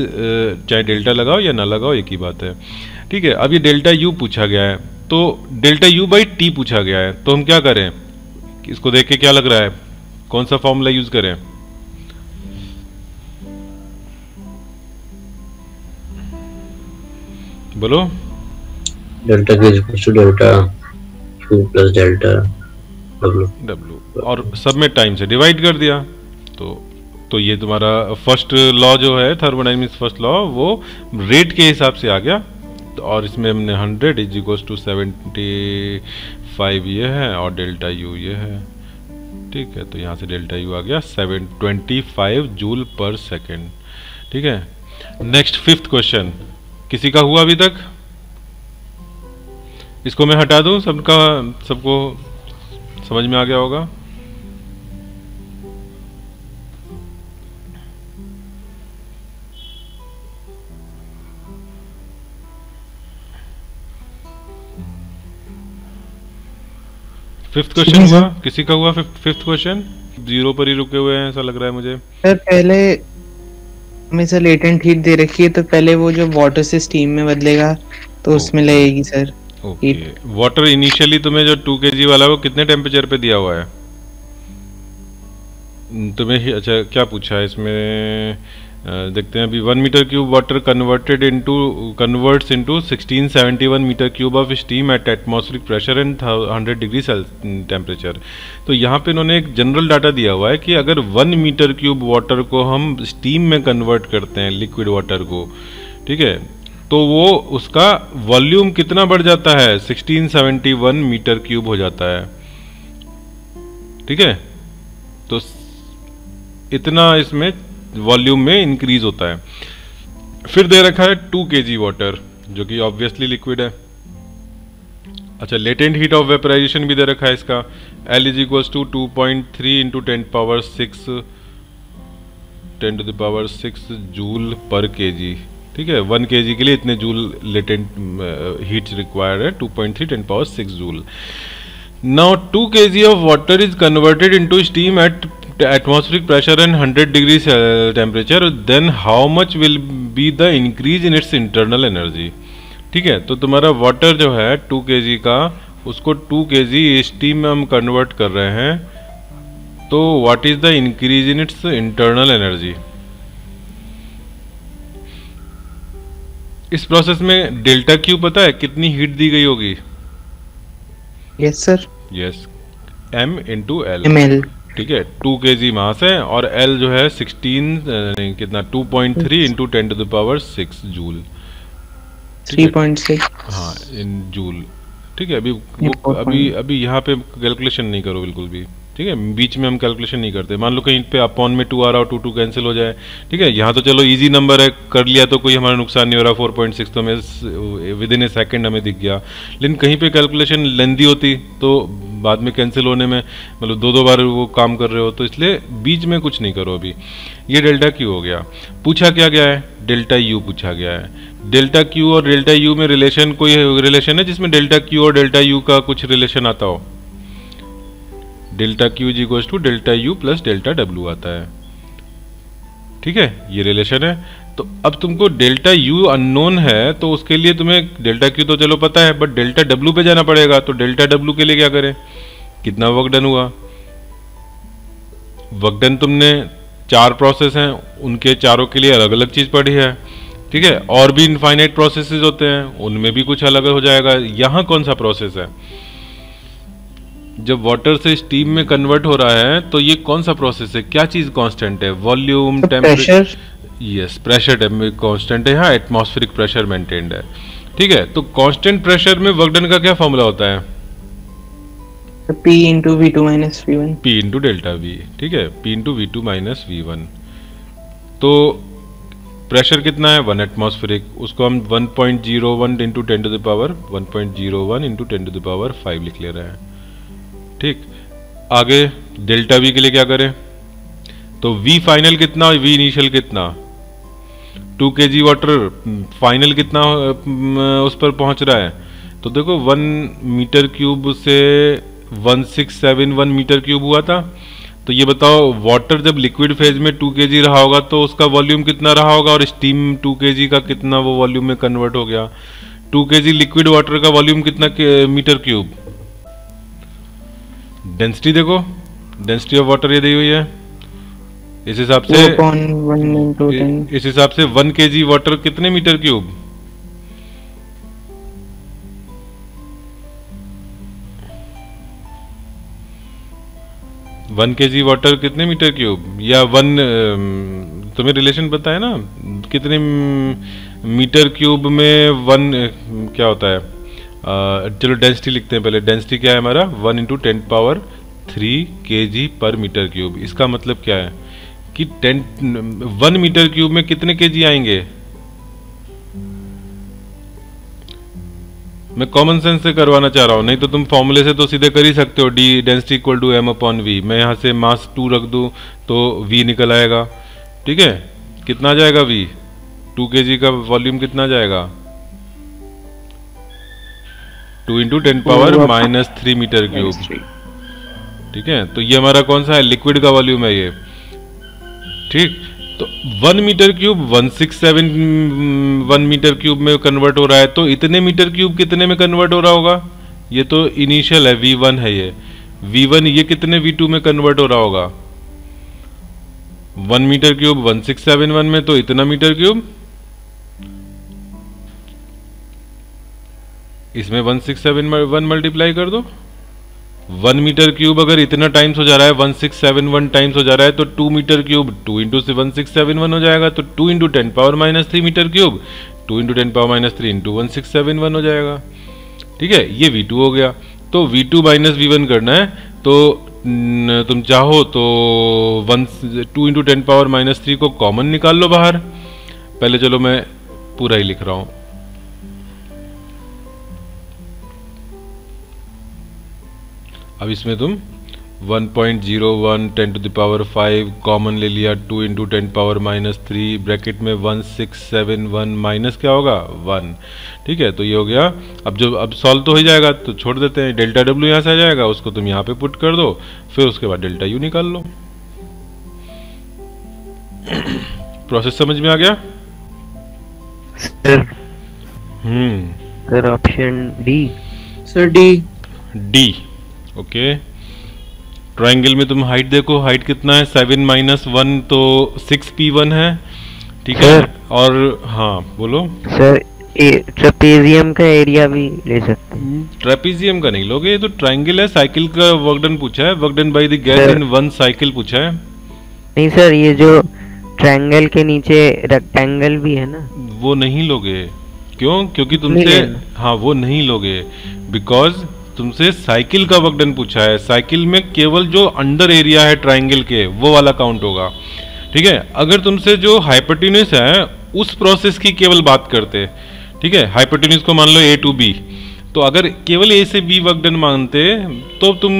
चाहे डेल्टा लगाओ या ना लगाओ एक ही बात है। ठीक है, अब ये डेल्टा यू पूछा गया है, तो डेल्टा यू बाई टी पूछा गया है, तो हम क्या करें? इसको देख के क्या लग रहा है, कौन सा फॉर्मूला यूज करें? बोलो।
Delta Q equals to delta Q plus delta
W, और सब में टाइम से डिवाइड कर दिया। तो ये तुम्हारा फर्स्ट लॉ जो है थर्मोडायनेमिक्स फर्स्ट लॉ, वो रेट के हिसाब से आ गया। तो और इसमें हमने 100 इज इक्वल्स टू 75 ये है और डेल्टा यू ये है। ठीक है, तो यहाँ से डेल्टा यू आ गया 725 जूल पर सेकेंड। ठीक है, नेक्स्ट फिफ्थ क्वेश्चन किसी का हुआ अभी तक? इसको मैं हटा दूं, सबको समझ में आ गया होगा। फिफ्थ क्वेश्चन हुआ? किसी का हुआ फिफ्थ क्वेश्चन? जीरो पर ही रुके हुए हैं ऐसा लग रहा है मुझे।
सर पहले हमेशा लेटेंट हीट दे रखी है, तो पहले वो जो वाटर से स्टीम में बदलेगा तो उसमें लगेगी सर।
ओके, वाटर इनिशियली तुम्हें जो 2 kg वाला वो कितने टेम्परेचर पे दिया हुआ है तुम्हें? अच्छा, क्या पूछा है इसमें? देखते हैं अभी। 1 metre cube water converts into 1671 metre cube of steam at atmospheric pressure and 100 degree temperature. तो यहाँ पे इन्होंने एक जनरल डाटा दिया हुआ है कि अगर 1 मीटर क्यूब वाटर को हम स्टीम में कन्वर्ट करते हैं, लिक्विड वाटर को, ठीक है, तो वो उसका वॉल्यूम कितना बढ़ जाता है? 1671 मीटर क्यूब हो जाता है। ठीक है, तो इतना इसमें वॉल्यूम में इंक्रीज होता है। फिर दे रखा है 2 kg वाटर, जो कि ऑब्वियसली लिक्विड है। अच्छा, लेटेंट हीट ऑफ वेपराइजेशन भी दे रखा है इसका। L is equals to 2.3 into 10⁻6 joule per kg। ठीक है, 1 kg के लिए इतने जूल लेटेंट हीट रिक्वायर्ड है, 2.3 10⁻6 joule. Now 2 kg of water is converted into steam eight atmospheric pressure and 100 degrees temperature, then how much will be the increase in its internal energy? ठीक है, तो तुम्हारा water जो है 2 kg का, उसको 2 kg steam में हम कन्वर्ट कर रहे हैं, तो what is the increase in its internal energy? इस प्रोसेस में डेल्टा क्यू पता है कितनी हीट दी गई होगी?
Yes sir.
Yes, m into L.
ml।
ठीक है, 2 kg मास है और L जो है 16 नहीं कितना 2.3 into 10 to the power 6 joule,
3.6
हाँ इन जूल। ठीक है, अभी वो अभी यहाँ पे कैलकुलेशन नहीं करो बिल्कुल भी, ठीक है, बीच में हम कैलकुलेशन नहीं करते। मान लो कहीं पे अपॉन में 2 आ रहा हो, 2 कैंसिल हो जाए, ठीक है। यहाँ तो चलो इजी नंबर है, कर लिया तो कोई हमारा नुकसान नहीं हो रहा, 4.6 तो हमें विद इन ए सेकेंड हमें दिख गया। लेकिन कहीं पे कैलकुलेशन लेंदी होती तो बाद में कैंसिल होने में मतलब 2 बार वो काम कर रहे हो, तो इसलिए बीच में कुछ नहीं करो अभी। ये डेल्टा क्यू हो गया। पूछा क्या गया है? डेल्टा यू पूछा गया है। डेल्टा क्यू और डेल्टा यू में रिलेशन, कोई रिलेशन है जिसमें डेल्टा क्यू और डेल्टा यू का कुछ रिलेशन आता हो? Delta Q is equals to delta U plus delta W आता है, ठीक है, ये रिलेशन है। तो अब तुमको डेल्टा यू अननोन है, तो उसके लिए तुम्हें डेल्टा क्यू तो चलो पता है, बट डेल्टा डब्ल्यू पे जाना पड़ेगा। तो डेल्टा डब्ल्यू के लिए क्या करें? कितना वर्क डन हुआ? वर्क डन तुमने 4 प्रोसेस हैं, उनके चारों के लिए अलग अलग चीज पढ़ी है, ठीक है। और भी इनफाइनाइट प्रोसेसेस होते हैं, उनमें भी कुछ अलग हो जाएगा। यहाँ कौन सा प्रोसेस है? जब वाटर से स्टीम में कन्वर्ट हो रहा है तो ये कौन सा प्रोसेस है? क्या चीज कांस्टेंट है? Volume, temperature? Yes, pressure constant है, यहाँ एटमॉस्फेरिक प्रेशर मेंटेन्ड है, ठीक है। तो कांस्टेंट प्रेशर में वर्क डन का क्या फॉर्मूला होता है?
P into V2 minus V1,
P into delta V, ठीक है, P into V2 minus V1। तो प्रेशर कितना है? 1 एटमॉस्फेरिक, उसको हम 1.01 into 10 to the power 1.01 into 10 to the power 5 लिख ले रहे हैं, ठीक। आगे डेल्टा V के लिए क्या करें? तो V फाइनल कितना, V इनिशियल कितना? 2 kg वाटर फाइनल कितना उस पर पहुंच रहा है? तो देखो 1 मीटर क्यूब से 1671 मीटर क्यूब हुआ था। तो ये बताओ वाटर जब लिक्विड फेज में 2 kg रहा होगा तो उसका वॉल्यूम कितना रहा होगा, और स्टीम 2 kg का कितना वो वॉल्यूम में कन्वर्ट हो गया? 2 kg लिक्विड वाटर का वॉल्यूम कितना मीटर क्यूब? डेंसिटी देखो, डेंसिटी ऑफ वाटर ये दी हुई है। इस हिसाब से 1 kg वाटर कितने metre cube? One kg water कितने मीटर क्यूब? या तुम्हें रिलेशन पता है ना, कितने मीटर क्यूब में 1 क्या होता है? चलो डेंसिटी लिखते हैं पहले। डेंसिटी क्या है हमारा? 1 इंटू 10 पावर 3 kg पर मीटर क्यूब। इसका मतलब क्या है कि 1 मीटर क्यूब में कितने kg आएंगे? मैं कॉमन सेंस से करवाना चाह रहा हूं, नहीं तो तुम फॉर्मूले से तो सीधे कर ही सकते हो, D density equal to m upon v। मैं यहां से मास 2 रख दूं तो v निकल आएगा, ठीक है। कितना आ जाएगा v? 2 kg का वॉल्यूम कितना जाएगा? 2 into 10 power minus 3 metre cube, ठीक है। तो ये हमारा कौन सा है? लिक्विड का वॉल्यूम है ये, ठीक। तो 1 मीटर क्यूब 167 मीटर क्यूब में कन्वर्ट हो रहा है, तो इतने मीटर क्यूब कितने में कन्वर्ट हो रहा होगा? ये तो इनिशियल है, V1 है ये V1, ये कितने V2 में कन्वर्ट हो रहा होगा? 1 मीटर क्यूब 1671 में, तो इतना मीटर क्यूब, इसमें 167 मल्टीप्लाई कर दो। 1 मीटर क्यूब अगर इतना टाइम्स हो जा रहा है, 1671 टाइम्स हो जा रहा है, तो 2 मीटर क्यूब 2 इंटू 1671 हो जाएगा। तो 2 into 10 power minus 3 metre cube 2 into 10 power minus 3 into 1671 हो जाएगा, ठीक है। ये V2 हो गया। तो V2 माइनस V1 करना है, तो तुम चाहो तो 2 इंटू 10 पावर माइनस 3 को कॉमन निकाल लो बाहर। पहले चलो मैं पूरा ही लिख रहा हूं। अब इसमें तुम 1.01 10 टू द पावर 5 कॉमन ले लिया, 2 इंटू 10 पावर माइनस 3 ब्रैकेट में 1671 माइनस क्या होगा? 1, ठीक है। तो ये हो गया। अब सॉल्व तो हो जाएगा, तो छोड़ देते हैं। डेल्टा डब्ल्यू यहाँ से आ जाएगा, उसको तुम यहाँ पे पुट कर दो, फिर उसके बाद डेल्टा यू निकाल लो। प्रोसेस समझ में आ गया?
Sir option D.
Sir D.
Okay. Triangle में तुम हाइट देखो, हाइट कितना है? 7 माइनस 1 तो 6p1 है, ठीक है। और हाँ बोलो
सर, ट्रेपेजियम का एरिया भी ले सकते हैं।
ट्रेपेजियम का नहीं लोगे, ये तो ट्रायंगल है। साइकिल का वर्क डन पूछा है, work done by the gas
sir.
In one cycle पूछा है।
नहीं सर, ये जो ट्रायंगल के नीचे रेक्टेंगल भी है ना,
वो नहीं लोगे। क्यों? क्योंकि
नहीं
तुमसे
लेना।
हाँ वो नहीं लोगे, बिकॉज तुमसे साइकिल का वर्क डन पूछा है। साइकिल में केवल जो अंडर एरिया है ट्रायंगल के वो वाला काउंट होगा, ठीक है। अगर तुमसे जो हाइपोटेन्यूज है उस प्रोसेस की केवल बात करते, ठीक है, हाइपोटेन्यूज को मान लो ए टू बी, तो अगर केवल ए से बी वर्क डन मानते तो तुम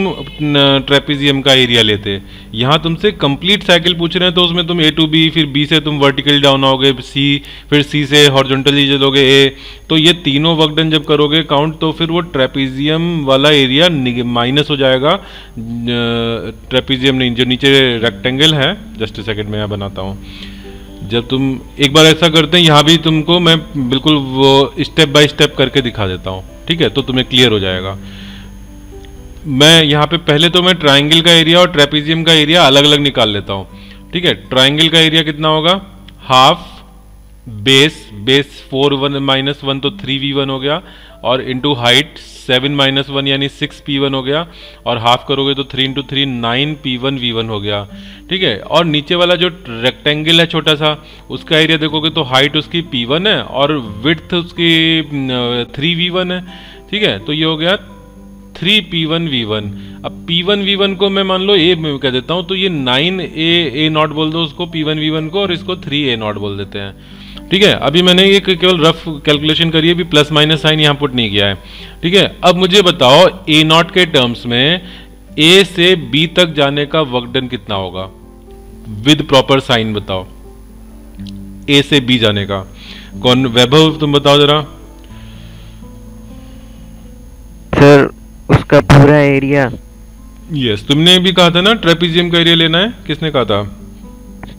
ट्रेपेजियम का एरिया लेते। यहाँ तुमसे कंप्लीट साइकिल पूछ रहे हैं तो उसमें तुम ए टू बी, फिर बी से तुम वर्टिकल डाउन आओगे सी, फिर सी से हॉरिजॉन्टली चलोगे ए, तो ये तीनों वर्क डन जब करोगे काउंट तो फिर वो ट्रेपेजियम वाला एरिया माइनस हो जाएगा। ट्रेपेजियम नहीं, जो नीचे रेक्टेंगल है, जस्ट सेकेंड में यहाँ बनाता हूँ। जब तुम एक बार ऐसा करते हैं, यहाँ भी तुमको मैं बिल्कुल वो स्टेप बाय स्टेप करके दिखा देता हूँ, ठीक है, तो तुम्हें क्लियर हो जाएगा। मैं यहाँ पे पहले तो मैं ट्रायंगल का एरिया और ट्रेपेजियम का एरिया अलग अलग निकाल लेता हूँ, ठीक है। ट्रायंगल का एरिया कितना होगा? हाफ बेस 4 माइनस 1 तो 3v1 हो गया, और इंटू हाइट 7 माइनस 1 यानी 6p1 हो गया, और हाफ करोगे तो 3 इंटू 3 9p1v1 हो गया, ठीक है। और नीचे वाला जो रेक्टेंगल है छोटा सा, उसका एरिया देखोगे तो हाइट उसकी p1 है और विड्थ उसकी 3v1 है, ठीक है। तो ये हो गया 3p1v1। अब p1v1 को मैं मान लो a में कह देता हूँ, तो ये 9a नॉट बोल दो उसको p1v1 को, और इसको 3a नॉट बोल देते हैं, ठीक है। अभी मैंने ये केवल रफ कैलकुलेशन करी है, भी प्लस माइनस साइन यहाँ पुट नहीं किया है, ठीक है। अब मुझे बताओ ए नॉट के टर्म्स में ए से बी तक जाने का वर्क डन कितना होगा विद प्रॉपर साइन? बताओ ए से बी जाने का। कौन? वैभव तुम बताओ जरा।
सर उसका पूरा एरिया।
यस, तुमने भी कहा था ना ट्रेपेजियम का एरिया लेना है, किसने कहा था?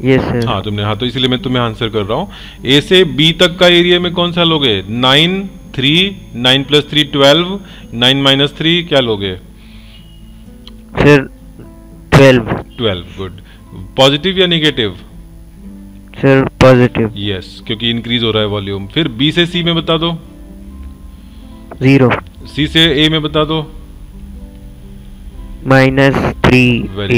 Yes sir.
हाँ तुमने, हाँ, तो इसलिए मैं तुम्हें आंसर कर रहा हूं। ए से बी तक का एरिया में कौन सा लोगे? 9 3 9 प्लस 3 12, 9 माइनस 3 क्या लोगे?
सर 12।
गुड। पॉजिटिव या नेगेटिव?
Sir positive.
यस, क्योंकि इंक्रीज हो रहा है वॉल्यूम। फिर बी से सी में बता दो।
0
सी से ए में बता दो।
-3a0।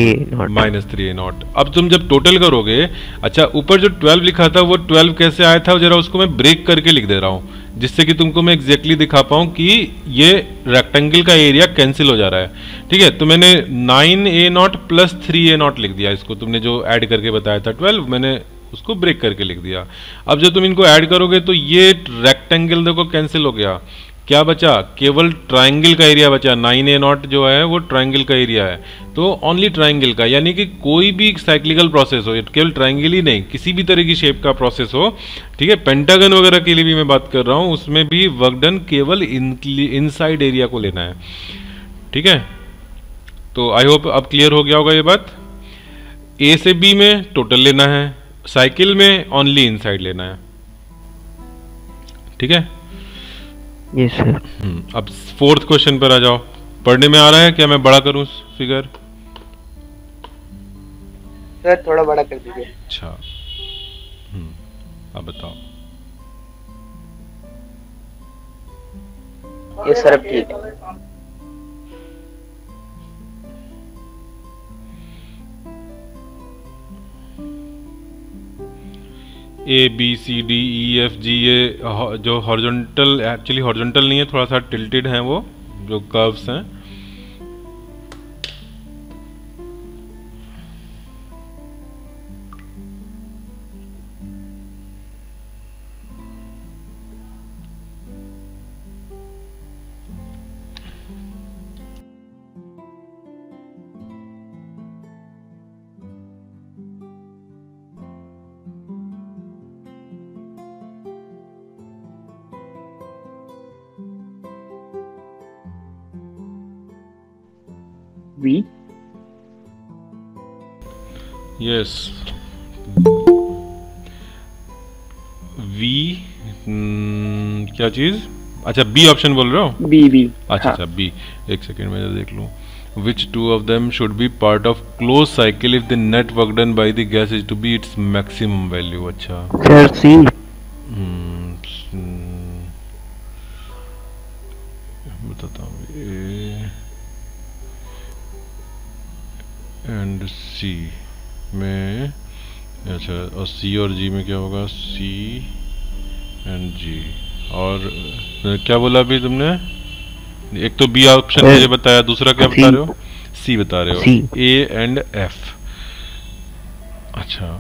-3a0। अब तुम जब टोटल करोगे, अच्छा ऊपर जो 12 लिखा था वो 12 कैसे आया था, जरा उसको मैं ब्रेक करके लिख दे रहा हूं, जिससे कि तुमको मैं एग्जैक्टली दिखा पाऊं कि ये रेक्टेंगल का एरिया कैंसिल हो जा रहा है, ठीक है। तो मैंने 9a0 प्लस 3a0 लिख दिया। इसको तुमने जो ऐड करके बताया था 12, मैंने उसको ब्रेक करके लिख दिया। अब जब तुम इनको ऐड करोगे तो ये रेक्टेंगल देखो कैंसिल हो गया। क्या बचा? केवल ट्रायंगल का एरिया बचा। 9a0 जो है वो ट्रायंगल का एरिया है, तो ओनली ट्रायंगल का, यानी कि कोई भी साइक्लिकल प्रोसेस हो, केवल ट्रायंगल ही नहीं, किसी भी तरह की शेप का प्रोसेस हो, ठीक है, पेंटागन वगैरह के लिए भी मैं बात कर रहा हूं, उसमें भी वर्क डन केवल इनसाइड एरिया को लेना है, ठीक है। तो आई होप अब क्लियर हो गया होगा ये बात। ए से बी में टोटल लेना है, साइकिल में ओनली इनसाइड लेना है, ठीक है।
Yes sir.
अब फोर्थ क्वेश्चन पर आ जाओ। पढ़ने में आ रहा है क्या? मैं बड़ा करूं फिगर?
सर थोड़ा बड़ा कर दीजिए।
अच्छा, अब बताओ।
ये सर अब ठीक है।
A B C D E F G, ये जो हॉरिजॉन्टल, एक्चुअली हॉरिजॉन्टल नहीं है, थोड़ा सा टिल्टेड है वो जो कर्व्स हैं।
V
यस, वी क्या चीज? अच्छा बी ऑप्शन बोल रहे हो?
बी
अच्छा
हाँ।
अच्छा बी, एक सेकेंड में देख लूं। Which two of them should be part of closed cycle if the net work done by the gas is to be its maximum value? अच्छा
सर सी।
एंड सी में, अच्छा, और सी और जी में क्या होगा, सी एंड जी। और क्या बोला अभी तुमने, एक तो बी ऑप्शन मुझे बताया, दूसरा क्या बता रहे हो, सी बता रहे हो, ए एंड एफ। अच्छा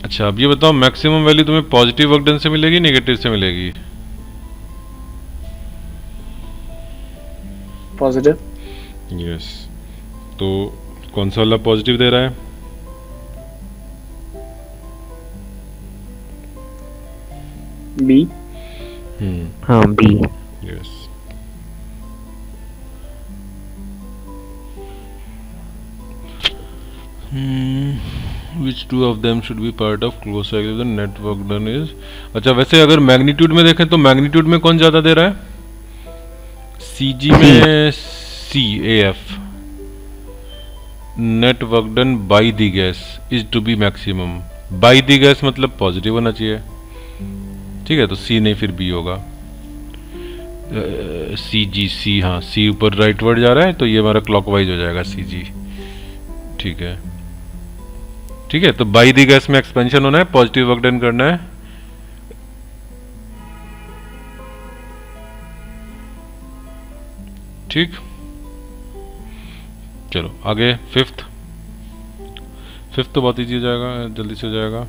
अच्छा, अब ये बताओ मैक्सिमम वैल्यू तुम्हें पॉजिटिव वर्क डन से मिलेगी नेगेटिव से मिलेगी?
पॉजिटिव।
यस, तो कौन सा वाला पॉजिटिव दे रहा है?
बी।
हाँ B.
Yes, which two of them should be part of closed cycle if the net work done is, अच्छा वैसे अगर मैग्नीट्यूड में देखें तो मैग्नीट्यूड में कौन ज्यादा दे रहा है? सी जी में C A F, net work done by the gas is to be maximum. By the gas मतलब पॉजिटिव होना चाहिए, ठीक है, तो सी नहीं फिर बी होगा। सी जी सी, हाँ सी ऊपर राइट वर्ड जा रहा है तो ये हमारा क्लॉकवाइज हो जाएगा सी जी, ठीक है ठीक है। तो बाई दी गैस में एक्सपेंशन होना है, पॉजिटिव वर्क डन करना है। ठीक, चलो आगे फिफ्थ तो बहुत ईजी हो जाएगा, जल्दी से हो जाएगा।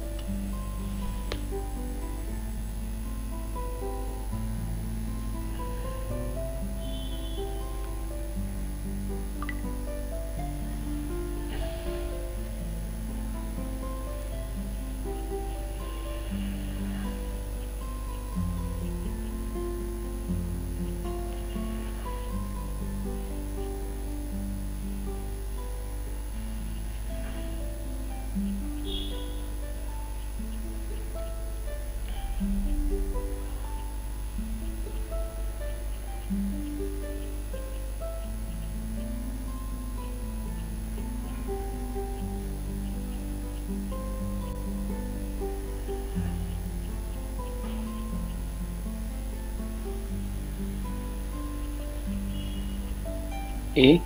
ए।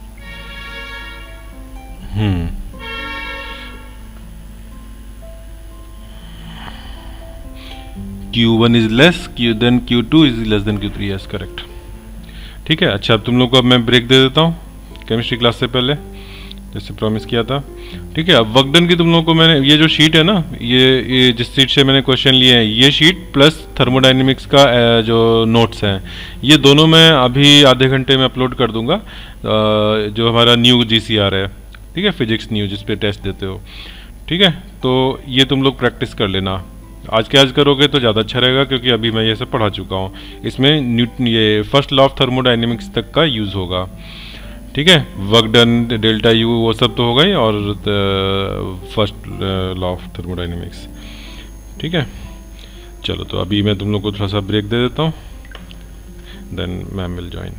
Q1 is less then Q2 is less then Q3, yes correct, ठीक है। अच्छा, अब तुम लोग को अब मैं ब्रेक दे देता हूँ केमिस्ट्री क्लास से पहले, जैसे प्रॉमिस किया था, ठीक है। अब वर्क डन की तुम लोगों को मैंने ये जो शीट है ना, ये जिस शीट से मैंने क्वेश्चन लिए हैं, ये शीट प्लस थर्मोडाइनमिक्स का जो नोट्स हैं, ये दोनों मैं अभी आधे घंटे में अपलोड कर दूंगा, जो हमारा न्यू GCR है, ठीक है, फिजिक्स न्यू जिस पे टेस्ट देते हो, ठीक है। तो ये तुम लोग प्रैक्टिस कर लेना, आज के आज करोगे तो ज़्यादा अच्छा रहेगा, क्योंकि अभी मैं ये सब पढ़ा चुका हूँ। इसमें ये फर्स्ट लॉ ऑफ थर्मोडाइनमिक्स तक का यूज़ होगा, ठीक है। वर्क डन, डेल्टा यू, वो सब तो होगा ही, और फर्स्ट लॉ ऑफ थर्मोडाइनमिक्स, ठीक है। चलो, तो अभी मैं तुम लोग को थोड़ा सा ब्रेक दे देता हूँ, देन मैम विल ज्वाइन।